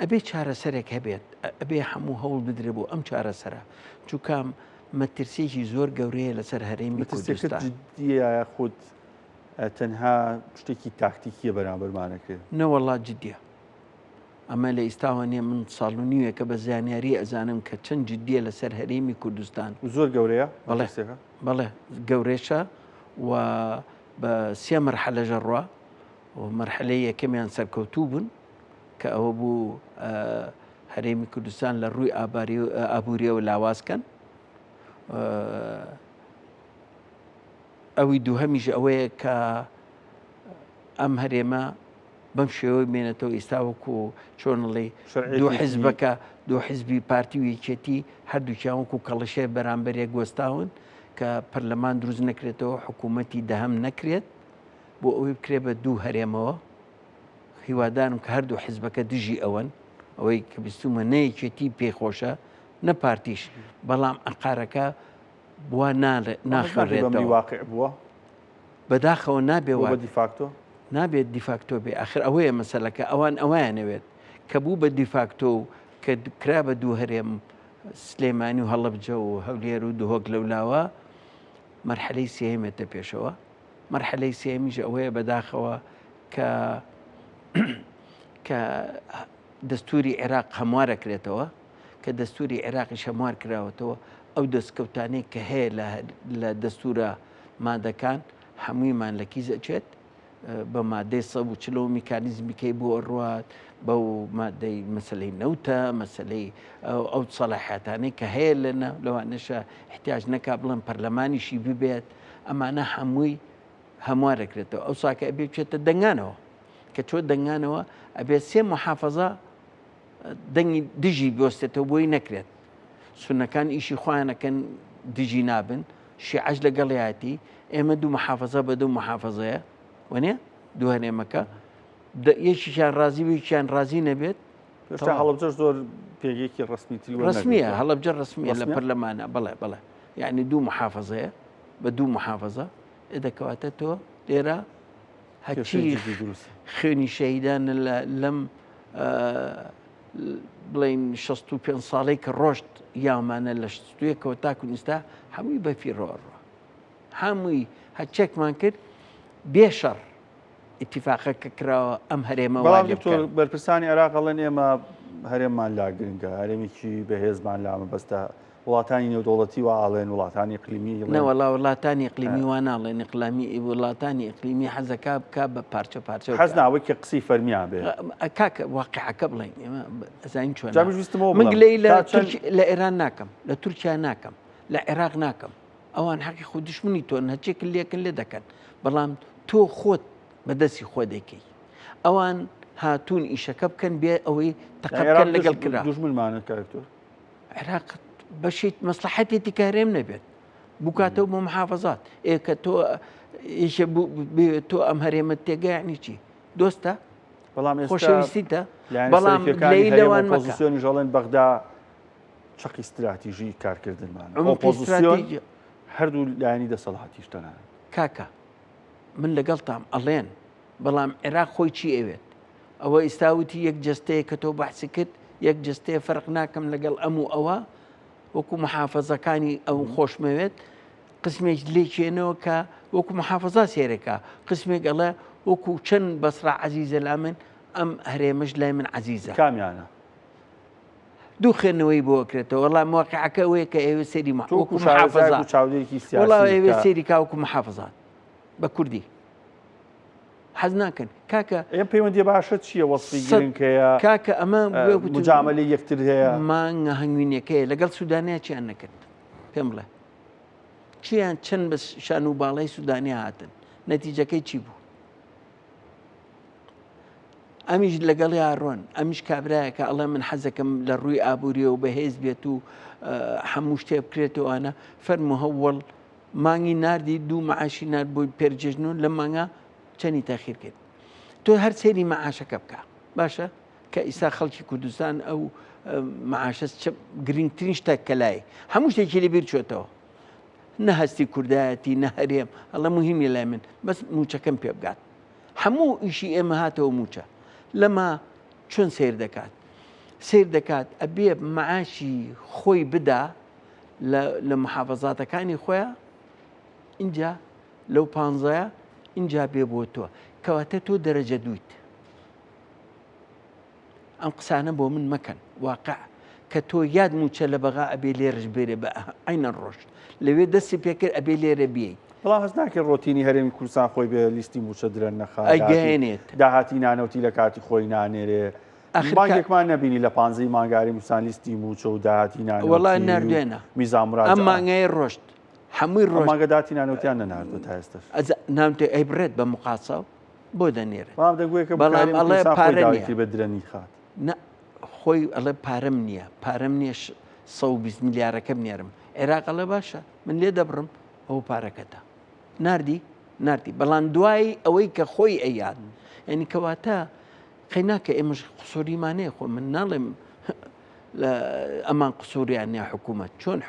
ئەبێ چارەسەرێک هەبێت ئەبێ هەموو هەوڵ بدرێ بۆ ئەم چارەسەرە چووکام مەترسێکی زۆر گەورەیە لەسەر هەرێمی کوردستان جددیە خود تەنها شتێکی تاکتیکیە بەرامبەرمانەکرێت نەوەڵات جددیە ئەمە لە ئیستاوانێ من ساڵ و نیوە کە بە زانیاری ئەزانم کە چەند جددیە لەسەر هەرێمی کوردستان زۆر گەورەیە بەڵێ گەورێشە و بە 3 مەرحەلەژە ڕوا و مەرحەلەی یەکەمیان سەرکەوتوو بوون کە ئەوە بوو هەرێمی کوردستان لە ڕووی ئابووریەوە لاوازکەن ئەوی دووهەمیش ئەوەیە کە ئەم هەرێمە بەم شێوەی بێنێتەوە ئێستا وەکو چۆنڵێ دوو حیزبەکە دوو حیزبی پارتی و یەکێتی هەردووکیان وەکو کەڵەشێ بەرامبەرێک گوەستاون کە پەرلەمان دروست نەکرێتەوە حکوومەتی دەهەم نەکرێت بۆ ئەوەی بکرێ بە دوو هەرێمەوە هیوادارم کە هەردوو حیزبەکە دژی ئەوەن ئەوەی کە بیستومە نەیەکێتی پێخۆشە نەپارتیش بەڵام ئەقارەکە بووە ناخێڕێتەوە واقع بووە بەداخەوە نابێ دیفاکتۆ نابێت دیفاکتۆ بێ ئاخر ئەوەیە مەسەلەکە ئەوان ئەویانەوێت کە بوو بە دیفاکتۆ و کە کرا بە دوو هەرێم سلێمانی و هەڵەبجە و هەولێر و دوهۆک لەولاوە مەرحەلەی سێهەمێتە پێشەوە مەرحەلەی سێمیش ئەوەیە بەداخەوە کە دەستوری عێراق هەموارە کرێتەوە کە دەستوری عێراقیش هەموار کراوەتەوە ئەو دەستکەوتانەی کە هەیە لە دەستورە مادەکان هەموویمان لە کیز ئەچێت بە مادەی 140 میکانیزمیکەی بۆ ئەڕوات بەو مادەی مەسلەی نەوتە مەسلەی ئەو سەلاحیاتانەی کە هەیە لەوانەشە احتیاج نەکا بڵێن پەرلەمانیشی ببێت ئەمانە هەمووی هەموار دەکرێتەوە ئەو ساکە ئەبێ بچێتە دەنگانەوە کە چۆ دەنگانەوە ئەبێت 3 محافەزە دەنگی دژی بۆستێتەوە بۆی نەکرێت سونەکان ئیشی خۆیانەکەن دژی نابن شیعەش لەگەڵیاتی ئێمە 2 محافەزە بە 2 محافەزەیە وانێ دوو هەرێمەکە یەکیشیان ڕازی ویشیان ڕازی نەبێت هەڵبجە زۆر پێگەیەکی ڕسمیە هەڵبجە ڕسمیە لە پەرلەمانە بڵێ یعنی 2 محافەزەیە بە 2 محافەزە دەکەواتە تۆ لێرە هەچی خوێنی شەهیدان لەم بڵین 65 ساڵەی کە ڕۆشت یامانە لە 61ەوە تاکو نیستا هەمووی بەفی ڕۆڕە هەمووی هەچێکمان کرد بێشەڕ ئیتیفاقەکە کراوە ئەم هەرێمە بەرپرسانی عێراق ئەڵێن ئێمە هەرێممان لا گرنگە هەرێمێکی بەهێزمان لا مەبەستە وڵاتانی نێودەوڵەتی و ئاڵێن وڵاتانی ئیقلیمی نەوەڵا وڵاتانی ئیقلیمی وا ناڵێن ئیقلامی وڵاتانی ئیقلیمی حەزەکە بکە بە پارچە پارچە حەز ناوەی کە قسەی فەرمیان بێ کاکە واقعەکە بڵێن ئێمە ئەزانین چۆن من گلەی لە ئێران ناکەم لە تورکیا ناکەم لە عێراق ناکەم ئەوان حەقی خۆ دشمنی تۆن هەرچێکن لێکن لێ دەکەن بەڵام تۆ خۆت بەدەستی خۆ دەکەی ئەوان هاتوون ئیشەکە بکەن بێ ئەوەی تەقەبکەن لەگەڵ کرا دوژمنمانە کارکتۆر عێراق بەشێت مەسلحەتێتی کارێم نەبێت بکاتەوە بۆ محافەزات کە تۆ ئەم هەرێمە تێگەیانی چی دۆستە بەڵام خۆشەویستیتە بەڵام لەوان پۆزیسیۆنی ژەڵێن بەغدا چەقی استراتیژی کارکردنمان ئۆپۆزیسیۆن هەردوو لایەنی دەسەڵاتیشتەنان کاکە من لەگەڵتام ئەڵێن بەڵام عێراق خۆی چی ئەوێت ئەوە ئێستاوتی یەک جستەیە کە تۆ بەحسی کرد یەک جستەیە فەرق ناکەم لەگەڵ ئەوە وەکو محافەزەکانی ئەو خۆشمەوێت قسمێک لێکێنەوە کە وەکو محافەزا سێرەکە قسمێک ئەڵێ وەکو چەند بەسرا عەزیزە لا من ئەم هەرێمەش لای من عەزیزە کامیانە دوو خوێندنەوەی بۆ کرێتەوە وەڵام واقعەکە ئەوەیە کە ئێوە سێری وەکو محافەزا وەڵام ئێوە سێری کا وەکو محافەزات بە کوردی حەز ناکەن کاکە ئێمە پەیوەندی باشە چییە وەسفی گرنگەیە کاکە ئەمە مجامەلەی یەکتر هەیە مانگە هەنگوینیەکەیە لەگەڵ سوودانیا چیان نەکرد پێم بڵێ چیان چەند بە شان و باڵای سوودانیا هاتن نەتیجەکەی چی بوو ئەمیش لەگەڵی ئاڕۆن ئەمیش کابرایە کە ئەڵێ من حەزەکەم لە ڕووی ئابوووریەوە بەهێز بێت و هەموو شتێ بکرێتەوەوانە فەرمو هەوڵ مانگی نردی 2 مەعاشی نرد بۆی پێرجێژنون لە مانگە چەندی تاخیر کرد تۆ هەر سێری مەعاشەکە بکە باشە کە ئیسا خەڵکی کوردستان ئەو مەعاشە گرنگترین شتە کەلای هەموو شتێکی لەبیر چۆتەوە نە هەستی کوردایەتی نە هەرێم ئەڵە مهمی لای من بەس موچەکەم پێ بگات هەموو ئیشی ئێمە هاتەوە موچە لەما چۆن سیر دەکات ئەبێ مەعاشی خۆی بدا لە محافەزاتەکانی خۆیان اینجا لەو 15 اینجا بێ بۆ تۆ کەواتە تۆ دەرەجە دویت ئەم قسانە بۆ من مەکەن واقع کە تۆ یاد موچە لە بەغا ئەبێ لێرەش بێرێ بە عینە ڕۆژ لەوێ دەستی پێکرد ئەبێ لێرە بێی بەڵام هەست ناکرد ڕۆتینی هەرێمی کوردستان خۆی بێ لیستی موچە درەن نەخات ئەگەێنێت داهاتی نانەوتی لە کاتی خۆی نانێرێ مانگێکمان نەبینی لە 15 مانگاری موسان لیستی موچە و داهاتی نانەوتی وەڵای نردوێنە میزان ئەم مانگای ڕۆشت هەمووی ڕۆژماگە داتی نانەوتیان نەناردوە تا ئێستاش نامتێ ئەیبرێت بە مقاسە بۆ دەنێرێت بەڵام ئەڵێ پارە بە درەنی خات خۆی ئەڵێ پارەم نییە 120 میلیارەکەم نێرم عێراق ئەڵێ باشە من لێ دەبڕم ئەو پارەکەتە نردی بەڵام دوای ئەوەی کە خۆی ئەیاد یعنی کەواتە قەیناکە ئێمەش قسووریمانەیە خۆ من ناڵێم ئەمان قسووریان نیە حکوومەت چۆن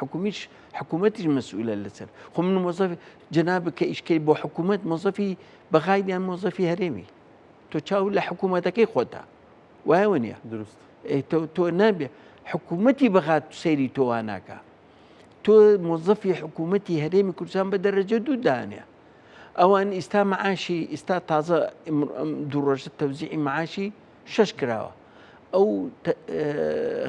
حکوومەتیش مەسئولە لەسەر خۆ من مۆزەفی جەنابە کە ئیشکەی بۆ حکوومەت مۆزەفی بەغایدیان مۆزەفی هەرێمی تۆ چاو لە حکوومەتەکەی خۆتە وایەوە نییە دروست تۆ نابێ حکوومەتی بەغات سەیری تۆوان ناکە تۆ مۆزەفی حکوومەتی هەرێمی کوردستان بە دەرەجە دوو دانێ ئەوان ئێستا مەعاشی ئێستا تازە دوو ڕۆژە تەوزیعی مەعاشی 6 کراوە ئەو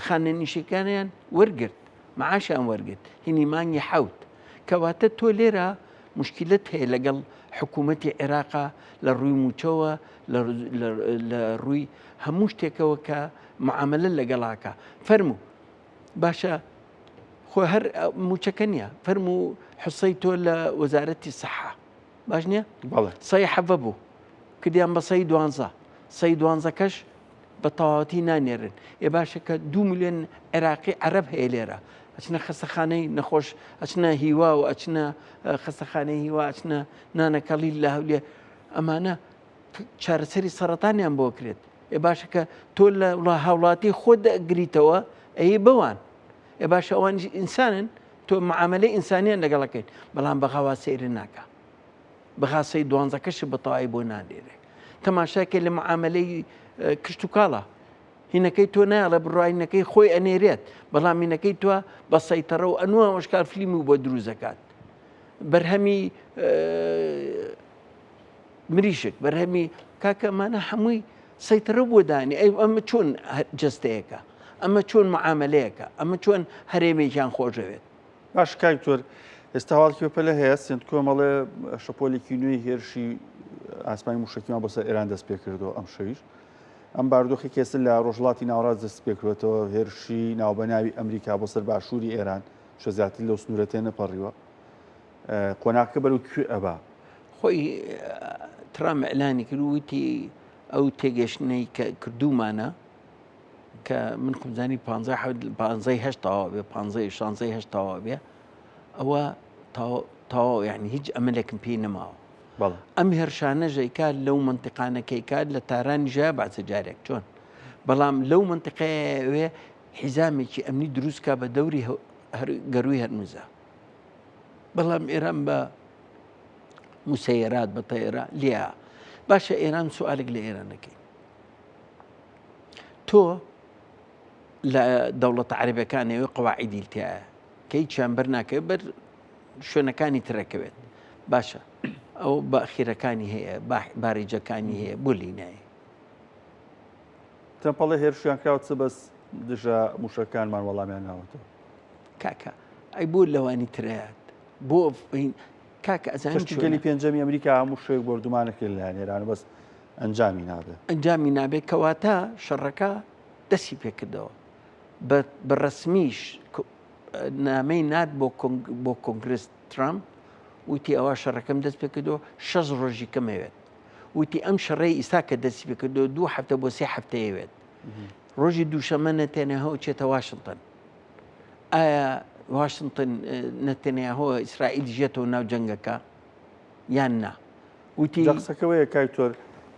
خانەنیشەکانیان وەرگرت معاشیان وەرگرت هینی مانگی حەوت کەواتە تۆ لێرە مشکلت هەیە لەگەڵ حکوومەتی عێراقا لە ڕووی موچەوە لە ڕووی هەموو شتێکەوە کە معاملە لەگەڵاکە فەرموو باشە خۆ هەر موچەکە نییە فەرموو حوسەی تۆ لە وەزارەتی سەحا باش نییە سەی حەڤە بوو کردیان بە سەی دوانزە سەی دوانزەکەش بە تەواوەتی نانێرن ێ باشە کە 2 میلیۆن عێراقی عەرەب هەیە لێرە ئەچنە خەستەخانەی نەخۆش ئەچنە هیوا و ئەچنە خەستەخانەی هیوا ئەچنە نانەکەڵی لە هەولێر ئەمانە چارەسەری سەرەتانیان بۆ کرێت ێ باشە کە تۆ لە هاوڵاتی خۆت دەگریتەوە ئەی بەوان ێ باشە ئەوان ئینسانن تۆ معاملەی ئینسانیان لەگەڵەکەین بەڵام بەغاوا سەیرە ناکە بەغاسەی دوانزەکەش بە تەواوی بۆ نادێرێ تەماشاکە لە معاملەی کشت و کاڵە هینەکەی تۆ نایڵە بڕواینەکەی خۆی ئەنێرێت بەڵام هینەکەی تۆ بە سەیتەڕە و ئەنوە وەشکار فلیمی بۆ دروزەکات بەرهەمی مریشک بەرهەمی کاکەمانە هەمووی سەیتەڕە بۆ دانی ئەی ئەمە چۆن جەستەیەەکە ئەمە چۆن معاملەیەەکە ئەمە چۆن هەرێمێکیان خۆشەوێت باش کاکتۆر ئێستا هەواڵکی پەلە هەیە سنت کۆمەڵێ شەپۆلێکی نوێی هێرشی ئاسمانی موشکیمان بۆ سەر ئێران دەست پێ کردەوە ئەم شەویش ئەم باردۆخی کێسن لە ڕۆژڵاتی ناوەڕاست دەست پێکرێتەوە هێرشی ناوبەناوی ئەمریکا بۆ سەر باشووری ئێران شەزیاتی لەو سنوورەتێ نەپەڕیوە قۆناکە بەرەو کوێ ئەبا خۆی ترام ئەلانی کرد وتی ئەو تێگەشتنەی کە کردومانە کە من خمزانی 15 بێ 15 تەواو بێ ئەوە تەواو یعنی هیچ ئەمەلێکم پێی نەماوە ئەم هێرشانە ژەیکا لەو منتیقانەکەیکات لە تارانی ژە بەعسە جارێک چۆن بەڵام لەو منتیقەیەوێ حیزامێکی ئەمنی دروستکە بە دەوری گەروی هەرموزە بەڵام ئێران بە موسەیرات بە تەیرا لێە باشە ئێران سوالێک لە ئێرانەکەی تۆ لە دەوڵەتە عەرەبیەکانەوەی قەواعیدی تایە کە هیچیان بەرناکەوێت بەر شوێنەکانی ترەکەوێت باشە ئەو بەخیرەکانی هەیە باریجەکانی هەیە بۆ لینایە تەمپەڵی هێرشیان کراوە چ بەس دژە موشەکانمان وەڵامیان ناوەتەوە کاکە ئەی بۆ لەوانی ترەیات بۆ کاکە ئەزانگەلی پێنجەمی ئەمریکا هەموو شوێک بردومانەکرد لەیان ئێران بەس ئەنجامی نابێت ئەنجامی نابێت کەواتە شەڕەکە دەستی پێکردەوە بە ڕسمیش نامەی نات بۆ کۆنگرس ترامپ وتی ئەوە شەڕەکەم دەست پێکردەوە 6 ڕۆژی کەمەوێت وتی ئەم شەڕەی ئیستا کە دەستی پێکردەوە 2 هەفتە بۆ 3 هەفتەیەوێت ڕۆژی دووشەمە نەتێنەهەوە چێتە واشنگتن ئایا واشنگتن نەتەنیاهۆ ئیسرائیل ژێتەوە ناو جەنگەکە یان نا وتی قسەکەوەیە کایتۆر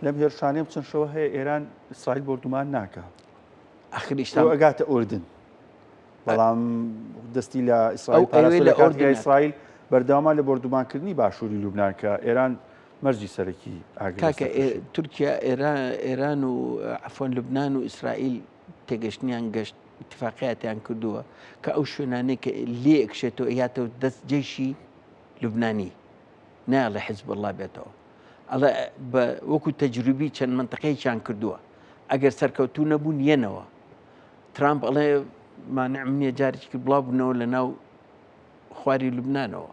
لەم هێرشانەیە چەند شەوە هەیە ئێران ئیسرائیل بردومان ناکە ئەخریشتا ئەگاتە ئوردن بەڵام دەستی لە ئیسرائیل بەردەوامان لە بردومانکردنی باشووری لوبنانکە ئێران مەرجی سەرەکی کاکە تورکیا ئێران و عەفوەن لوبنان و ئیسرائیل تێگەشتنیان گەشت اتفاقیاتیان کردووە کە ئەو شوێنانەی کە لێ ئەکشێتەوە یاتەوە دەست جێشی لوبنانی نایڵێ حیزب الله بێتەوە ئەڵێ وەکو تەجروبی چەند منتەقەیەکیان کردووە ئەگەر سەرکەوتوو نەبوون یەنەوە ترامپ ئەڵێ مانع نییە جارێکی کرد بڵاو بوونەوە لە ناو خواری لوبنانەوە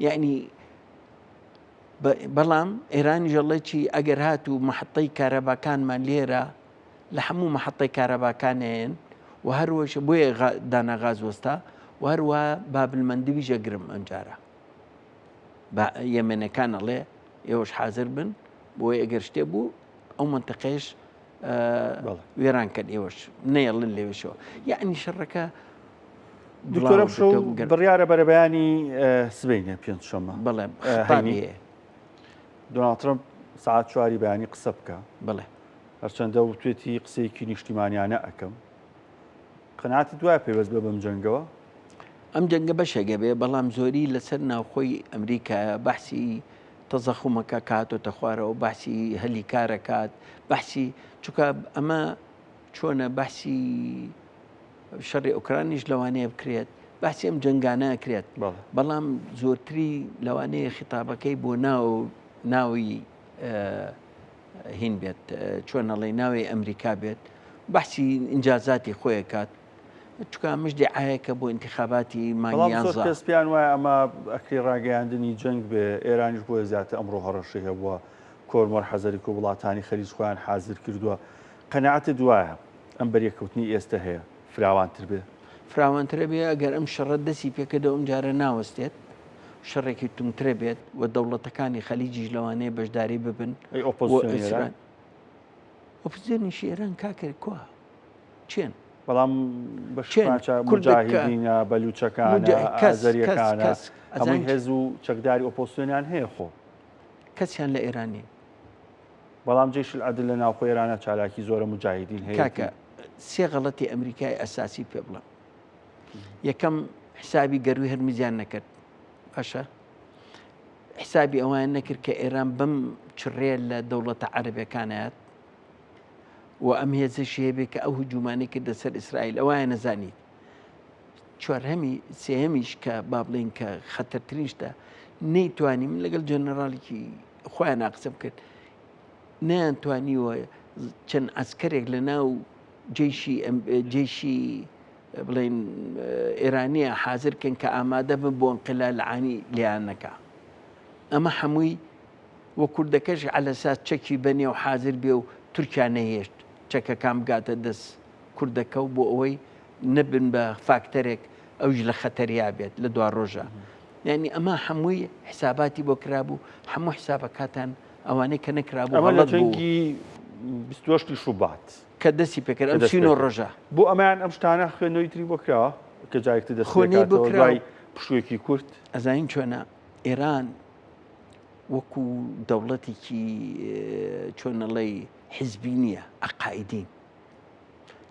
یعنی بەڵام ئێرانی ژەڵێکی ئەگەر هات و مەحەتەی کارەباکانمان لێرە لە هەموو مەحەتەی کارەباکانێن و هەروەش بۆیە داناغاز وەستا و هەروە بابلمەندوی ژەگرم ئەمجارە یەمەنەکان ئەڵێ ئێوەش حازر بن بۆی ئەگەر شتێ بوو ئەو منتەقەیەش وێرانکەن ئێوەش نەیەڵن لێوێشەوە یعنی شەڕەکە دکتۆرە شەو بڕیارە بەرەبەیانی سبەینە پێنجشەممە بەڵێ دۆناڵد ترەمپ سەعات 4 بەیانی قسە بکە بڵێ هەرچەندە وتێتی قسەیەکی نیشتیمانیانە ئەەکەم قەناعەتی دوای پێوەست بە بەم جەنگەوە ئەم جەنگە بەشێگە بێ بەڵام زۆری لەسەر ناوخۆی ئەمریکا بەحسی تەزەخومەکە کاتۆتە خوارەوە بەحسی هەلی کارەکات بەحسی چونکە ئەمە چۆنە بەحسی شەڕی ئوکرانیش لەوانەیە بکرێت بەحسی ئەم جەنگانە ئەکرێت بەڵام زۆرتری لەوانەیە خیتابەکەی بۆ ناوی هین بێت چۆن ئەڵێ ناوی ئەمریکا بێت بەحسی ئینجازاتی خۆی کات چکە ئەمەش دعایەکە بۆ انتخاباتی بەڵام مانگیان زۆر زا کەس پیان وایە ئەمە ئەکری ڕاگەیاندنی جەنگ بێ ئێرانیش بۆیە زیاتر ئەمڕۆ هەڕەشی هەبووە کۆرمەر حەزەری و وڵاتانی خەریج خۆیان حازر کردووە قەنەعەتت دوایە ئەم بەریەکەوتنی ئێستا هەیە فراوانتر بێ فراوانترە بێ ئەگەر ئەم شەڕە دەستی پێکەدا ئەم جارە ناوەستێت شەڕێکی تونترە بێت و دەوڵەتەکانی خەلیجیش لەوانەیە بەشداری ببن ئۆپۆزیسیۆنیشی ئێران کاکرێک کووە چێن بەڵام مجاهیدینە بەلوچەکانە ئازەریەکانە هەمووی هێز و چەکداری ئۆپۆزیسیۆنیان هەیە خۆ کەسیان لە ئێرانی بەڵام جێش العەدل لە ناوخۆ ئێرانە چالاکی زۆرە مجاهیدین هەیە کاکە سێ غەڵەتی ئەمریکای ئەساسی پێ بڵم یەکەم حسابی گەروی هەرمیزیان نەکرد باشە حسابی ئەوان نەکرد کە ئێران بەم چڕێ لە دەوڵەتە عەرەبیەکانایەت و ئەم هێزەشی هەبێت کە ئەو هجومانی کردە سەر ئیسرائیل ئەوایە نەزانیت چوارهەمی سێهەمیش کە با بڵێن کە خەتەرترینشتە نەیتوانی من لەگەڵ جەنەڕاڵێکی خۆیان ناقسم کرد نەیانتوانیوە چەند ئەسکەرێک لە ناو جێشی بڵێن ئێرانیە حازرکن کە ئامادە بن بۆ انقلالعانی لیان نەکا ئەمە هەمووی وە کوردەکەش عەلەساس چەکی بەنێ و حازر بێ و تورکیا نەهێشت چەکەکان بگاتە دەست کوردەکە و بۆ ئەوەی نەبن بە فاکتەرێک ئەوش لە خەتەریا بێت لە دوا ڕۆژە یعنی ئەمە هەمووی حساباتی بۆ کرابوو هەموو حسابەکاتان ئەوانەی کە نەکرابوو ئەمە لە جەنگی 28 شوبات کە دەستی پێکرد ئەم چینۆ ڕۆژە بۆ ئەمایان ئەم شتانە خوێنەوەی تری بۆ کراوە کە جایەکتە دەستخۆنی دوای پشوویەکی کورد ئەزانین چۆنە ئێران وەکو دەوڵەتێکی چۆنەڵی حیزبی نییە عەقائیدین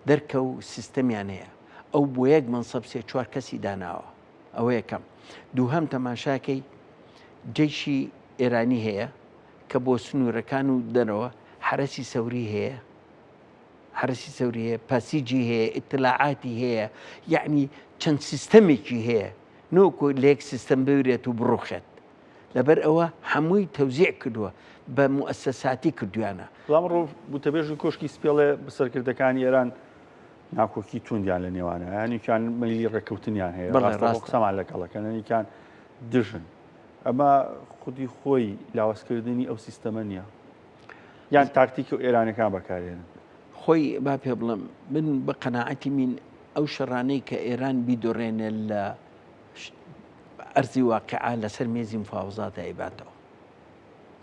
دەرکە و سیستەمیان هەیە ئەو بۆ یەک مەنسەب سێ چوار کەسی داناوە ئەوە یەکەم دووهەم تەماشاکەی جەیشی ئێرانی هەیە کە بۆ سنوورەکان و دەرەوە حرەسی سەوری هەیە پاسیجی هەیە ئیتلاعاتی هەیە یعنی چەند سیستەمێکی هەیە نۆکۆ لە یەک سیستەم ببرێت و بڕوخێت لەبەر ئەوە هەمووی تەوزیع کردووە بە موەسساتی کردویانە بەڵام ڕۆ بوتەبێژی کۆشکی سپێڵێ بەسەرکردەکانی ئێران ناکۆکی توندیان لە نێوانە یانیکان مەیلی ڕێککەوتنیان هەیە قسەمان لەگەڵەکەن نیکان دژن ئەمە خودی خۆی لاوەزکردنی ئەو سیستەمە نییە یان تاکتیکی و ئێرانەکان بەکارێنن خۆی با پێ بڵم من بە قەناعەتی من ئەو شەڕانەی کە ئێران بیدۆڕێنێ لە ئەرزی واقعا لەسەر مێزی مفاوزاتە ئەیباتەوە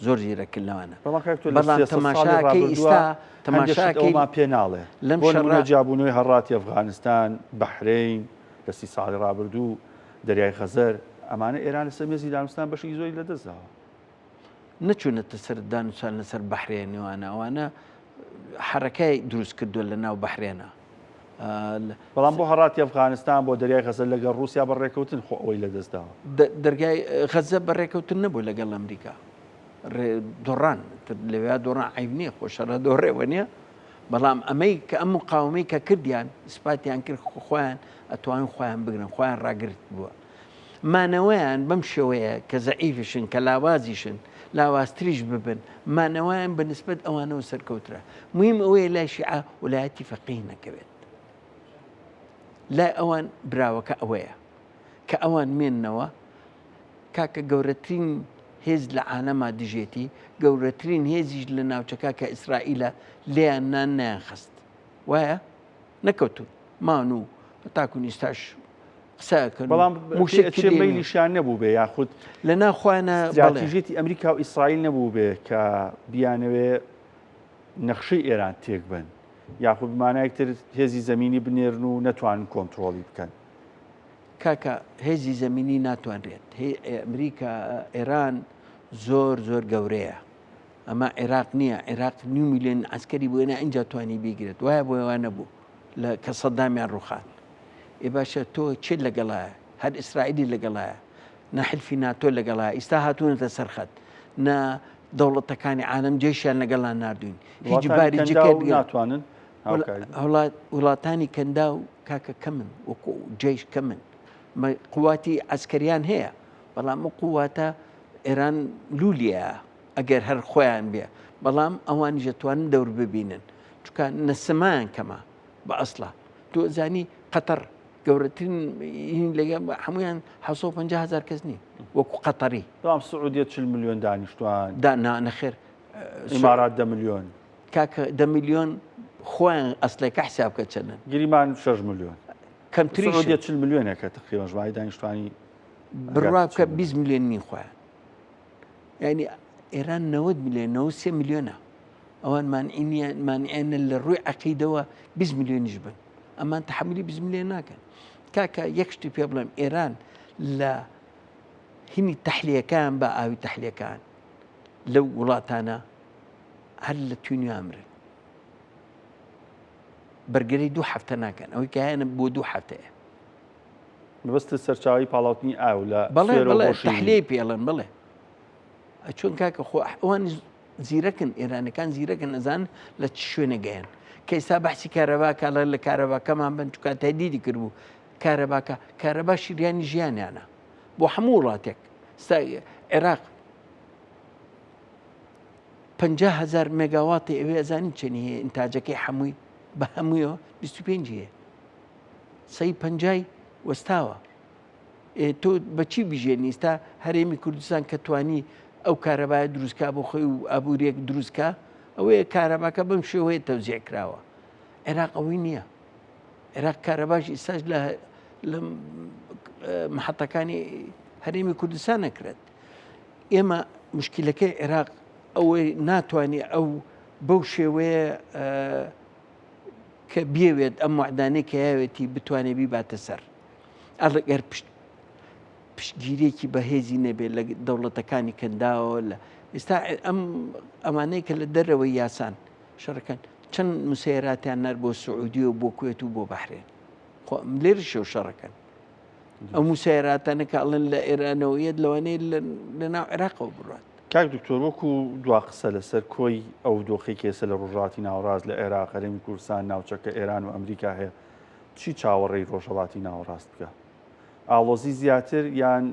زۆر زیرەکرد لەوانە بەڵام تەماشاکەی ئێستا تەماشاکەیمان پێ ناڵێ لەم شەڕە جیابوونەوەی هەڕاتی ئەفغانستان بەحرین لە 30 ساڵی ڕابردوو دەریای خەزەر ئەمانە ئێران لەسەر مێزی دانوستان بەشی زۆری لەدەستداوە نەچوونەتە سەر دانوستان لەسەر بەحرێنەوانە ئەوانە حرەکەی دروست کردووە لە ناو بەحرێنە بەڵام بۆ هەڕاتی ئەفغانستان بۆ دەریای خەزەر لەگەڵ رووسیا بەڕێکەوتن خۆ ئەوەی لەدەستداوە دەرگای خەزە بەڕێکەوتن نەبوو لەگەڵ ئەمریکا دۆڕان لەوێ دۆڕان عیب نییە خۆشەڕە دۆڕێوە نییە بەڵام ئەمەی کە ئەم مقاومەی کە کردیان ئیسپاتیان کرد خۆیان ئەتوانن خۆیان بگرن خۆیان ڕاگرت بووە مانەوەیان بەم شێوەیە کە زەعیفشن کە لاوازیشن لاوازتریش ببن مانەوەیان بەنسبەت ئەوانەوە سەرکەوترە مهم ئەوەیە لای شیعە وڵایەتی فەقیه نەکەوێت لای ئەوان براوەکە ئەوەیە کە ئەوان مێننەوە کاکە گەورەترین هێز لە عالەما دژێتی گەورەترین هێزیش لە ناوچەکە کە ئیسرائیلە لێیان نان نیان خست وایە نەکەوتون ماون و تاکو نیستاش قسەکەن بەڵام مەیلیشیان نەبوو بێ یاخود لە ناوخواانە استراتیژێتی ئەمریکا و ئیسرائیل نەبوو بێ کە بیانەوێ نەخشەی ئێران تێک بن یاخود بمانایەکتر هێزی زەمینی بنێرن و نەتوانن کۆنتترۆلی بکەن کاکە هێزی زەمینی ناتوانرێت ئەمریکا ئێران زۆر گەورەیە ئەمە عێراق نییە عێراق 9 میلیۆن عسکەری بووێنە ئەینجا توانی بیگرێت وایە بۆ ئەوە نەبوو لە کە سەدامیان ڕووخات ئێ باشە تۆ چێت لەگەڵایە هەر ئیسرائیلی لەگەڵایە نەحلفی ناتۆ لەگەڵایە ئیستا هاتوونەتە سەرخەت نە دەوڵەتەکانی عالم جێشیان لەگەڵان نردوین هیچ باری جکرد ناتوانن وڵاتانی کەندا و کاکە کەمن وەکو جێش کەمن قواتی عسکەریان هەیە بەڵام ئەو قوواتە ئێران لولیە ئەگەر هەر خۆیان بێ بەڵام ئەوانی ژەتوانن دەور ببینن چونکە نەسەمایان کەمە بە ئەسڵا تۆ زانی قەتەر گەورەترین لەگە هەمویان 750,000 کەس نی وەکو قەتەری بەڵام سعودیە 40 میلیۆن دانیشتوان نەخێر ئیمارات 10 میلیۆن کاکە 10 میلیۆن خۆیان ئەسلەکە حساب بکە چەندن گریمان 6 میلیۆن کەمتری سعودیە 40 میلیۆنێکە تقریبا ژماری دانیشتوانی بڕوا بکە 20 میلیۆن نی خۆیان یعنی ئێران 90 میلیۆن 93 میلیۆنە ئەوان مانعێنە لە ڕووی عەقیدەوە 20 میلیۆنیش بن ئەمان تەحملی 20 میلیۆن ناکەن کاکە یەک شتی پێ بڵێم ئێران لە هینی تەحلیەکان بە ئاوی تەحلیەکان لەو وڵاتانە هەر لە توێنی ئەمرن بەرگەری 2 هەفتە ناکەن ئەوەی کە هەیەنە بۆ 2 هەفتەیە مەبەستە سەرچاوی پاڵاوتنی ئاو لە بەڵێ تەحلیەی پێڵێن بڵێ چۆن کاکە خۆ ئەوان زیرەکن ئێرانەکان زیرەکن ئەزان لە چ شوێنە گەیان کە ئێستا بەحسی کارەباکە لە کارەباکەمان بن چونکە تهدیدی کردبوو کارەبا شیریانی ژیانیانە بۆ هەموو وڵاتێک عێراق 50,000 مێگاواتی ئەوێ ئەزانی چەنی هەیە ئینتاجەکەی هەمووی بە هەموویەوە 25 هەیە سەی 50 وەستاوە تۆ بەچی بژێنی ئێستا هەرێمی کوردستان کە توانی ئەو کارەبایە دروستکە بۆ خۆی و ئابوووریەک دروستکە ئەوەیە کارەباکە بەم شێوەیە تەوزیع کراوە عێراق ئەوەی نییە عێراق کارەباش ئێستاش لە محەتەکانی هەرێمی کوردستان نەکرێت ئێمە مشکلەکەی عێراق ئەوەی ناتوانێت ئەو بەو شێوەیە کە بێوێت ئەم معدانەی کە یاوێتی بتوانێت بیباتە سەر ئەگەر پشتگیرێکی بەهێزی نەبێت لە دەوڵەتەکانی کەنداوە لە ئێستا ئەمانەی کە لە دەرەوەی یاسان شەڕەکان چەند مسەیراتیان نەر بۆ سعودی و بۆ کوێت و بۆ بەحرێن لێرشەوە شەڕەکەن ئەو مسەیراتانە کە ئەڵێن لە ئێرانەوەیەت لەوانەیە لە ناو عێراقەوە بڕات کاک دکتۆر وەکو دوا قسە لەسەر کۆی ئەو دۆخی کێسە لە ڕۆژهەڵاتی ناوەڕاست لە عێراق هەرێمی کوردستان ناوچەکە ئێران و ئەمریکا هەیە چی چاوەڕێی ڕۆژهەڵاتی ناوەڕاست بکە ئاڵۆزی زیاتر یان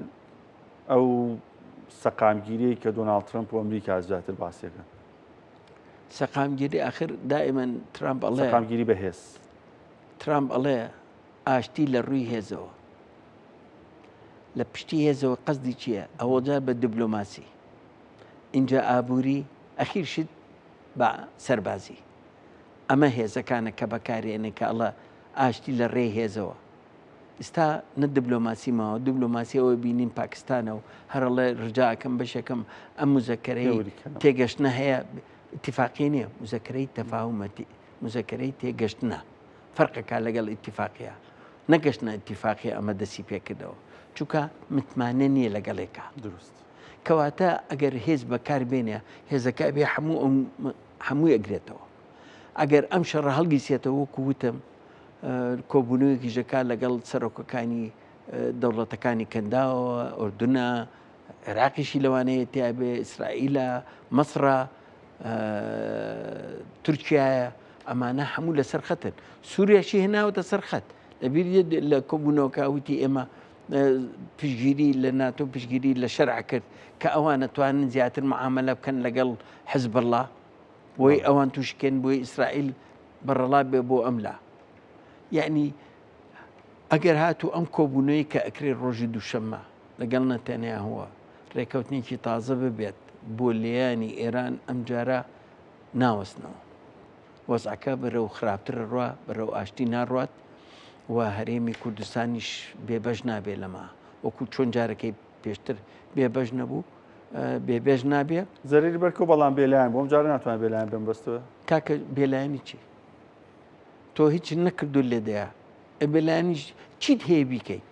ئەو سەقامگیری کە دۆناڵد ترەمپ و ئەمریکا زیاتر باسیەکە سەقامگیری ئاخر دائما ترامپ ئەڵێ سەقامگیری بەهێز ترامپ ئەڵێ ئاشتی لە ڕووی هێزەوە لە پشتی هێزەوە قەزدی چییە ئەوە جار بە دیبلۆماسی اینجا ئابووری ئەخیر شت بە سەربازی ئەمە هێزەکانە کە بەکارێنێ کە ئەڵە ئاشتی لە ڕێی هێزەوە ئستا نە دیبلۆماسی ماوە دیبلۆماسی ئەوە بینین پاکستانە و هەرڵێ ڕجاکەم بەشەکەم ئەم مزەکەرەی تێگەشتنە هەیە اتفاقی نییە مزەکەرەی تەفاومەتی مزەکەرەی تێگەشتنە فەرقەکە لەگەڵ ئیتیفاقیە نەگەشتنە ئیتیفاقی ئەمە دەسی پێکردەوە چونکە متمانە نییە لەگەڵێکە دروست کەواتە ئەگەر هێز بەکاربێنێ هێزەکە بێ هەمووی ئەگرێتەوە ئەگەر ئەم شەڕە هەڵگیسێتەوە وەکو وتم کۆبوونەوەیەکی ژەکە لەگەڵ سەرۆکەکانی دەوڵەتەکانی کەنداوە ئوردونە عێراقیشی لەوانەیە تیابێ ئیسرائیلە مەسرە تورکیایە ئەمانە هەموو لەسەر خەتن سووریاشی هێناوەتە سەر خەت لەبیر لە کۆبوونەوەکە وتی ئێمە پشگیری لە ناتۆ پشگیری لە شەرع کرد کە ئەوانە توانن زیاتر معاملە بکەن لەگەڵ حزب الله بۆی ئەوان توشکێن بۆی ئیسرائیل بەڕەڵا بێ بۆ ئەملا یعنی ئەگەر هاتوو ئەم کۆبوونەوەی کە ئەکرێ ڕۆژی دووشەممە لەگەڵ نەتەنیاهوە ڕێکەوتنێکی تازە ببێت بۆ لێیانی ئێران ئەم جارە ناوەستنەوە وەزعەکە بەرەو خراپتر ڕوا بەرەو ئاشتی ناڕوات و هەرێمی کوردستانیش بێبەش نابێ لەما وەکو چۆن جارەکەی پێشتر بێبەش نەبوو بێبێژ نابێ زەریری بەرکە بەڵام بێلایەن بۆم جارە ناتوانێت بێلایەن بم بەستەوە کاکە بێلایەنی چی تۆ هیچ نەکردو لێدەیە بێلایەنیش چیت هەیە بیکەیت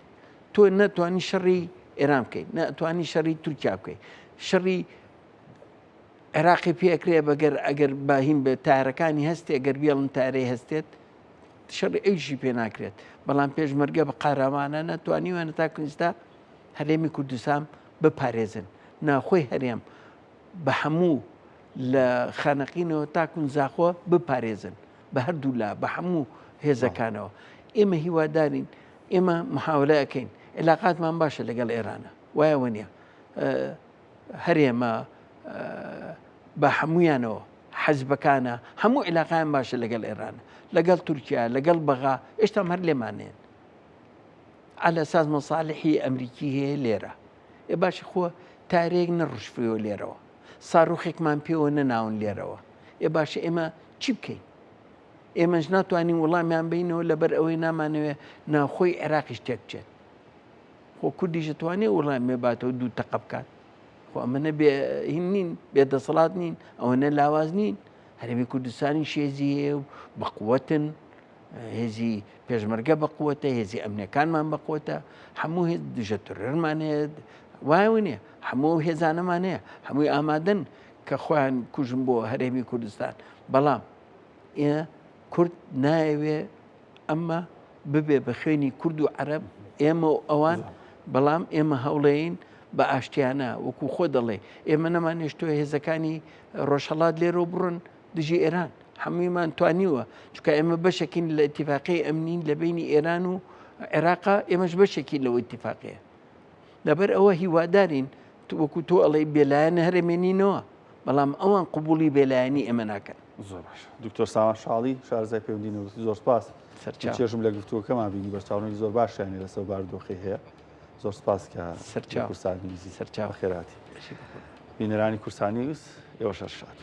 تۆ نەتوانی شەڕی ئێران بکەیت نەتوانی شەڕی تورکیا بکەیت شەڕی عێراقی پێکرێ بەگەر ئەگەر باهیم بە تارەکانی هەستی ئەگەر بێڵن تارەی هەستێت شەڕی ئەوشی پێ ناکرێت بەڵام پێشمەرگە بە قارەمانە نەتوانیوانە تاکوستا هەرێمی کوردستان بپارێزن ناخۆی هەرێم بە هەموو لە خانەقینەوە تاکون زاخۆ بپارێزن بە هەردوو لا بە هەموو هێزەکانەوە ئێمە هیوادارین ئێمە محاولە ئەەکەین عێلاقاتمان باشە لەگەڵ ئێرانە وایەوە نییە هەرێمە بە هەمویانەوە حەزبەکانە هەموو عیلاقایان باشە لەگەڵ ئێرانە لەگەڵ تورکیا لەگەڵ بەغا ئێشتا هەر لێمانێن على ئەساس مەساڵحی ئەمریکی هەیە لێرە ئێ باشە خۆ تارێک نەڕشفیەوە لێرەوە ساڕوخێکمان پێوە نەناون لێرەوە ئێ باشە ئێمە چی بکەین ئێمەش ناتوانین وەڵامیان بینەوە لەبەر ئەوەی نامانەوێ ناوخۆی عێراقیش تێک بچێت خۆ کوردیش دەتوانێت وەڵامی باتەوە دوو تەقە بکات خۆ ئەمەنە هین نین بێدەسەڵات نین ئەوەنە لاواز نین هەرێمی کوردستانی شێزی هەیە و بەقوەتن هێزی پێشمەرگە بەقوەتە هێزی ئەمنیەکانمان بەقوەتە هەموو دژە تورۆرمان هەیە وایە نییە هەموو هێزانەمان هەیە هەمووی ئامادەن کە خۆیان کوژم بۆ هەرێمی کوردستان بەڵام ئێ کورد نایەوێ ئەمە ببێ بە خوێنی کورد و عەرەب ئێمە و ئەوان بەڵام ئێمە هەوڵەیەین بە ئاشتیانە وەکو خۆ دەڵێ ئێمە نەمانێشتووە هێزەکانی ڕۆژهەڵات لێرە بڕن دژی ئێران هەموویمان توانیوە چکە ئێمە بەشێکین لە ئیتیفاقی ئەمنین لە بینی ئێران و عێراقا ئێمەش بەشێکی لەوە ئیتیفاقەیە لەبەر ئەوە هیوادارین وەکو تۆ ئەڵێ بێلایەنە هەرێمێنینەوە بەڵام ئەوان قبولی بێلایەنی ئێمە ناکەن زۆر باش دکتۆر سامان شاڵی شارزای پەیوەندی زۆر سپاس چێژم لە گفتووەکەمان بینی بەرچاونەی زۆر باشیانی لەسەر بارودۆخی هەیە زۆر سپاس کە کورسانی ویزی سەرچاو خێراتی بینەرانی کورسانی ویست ئێوە شەرشاد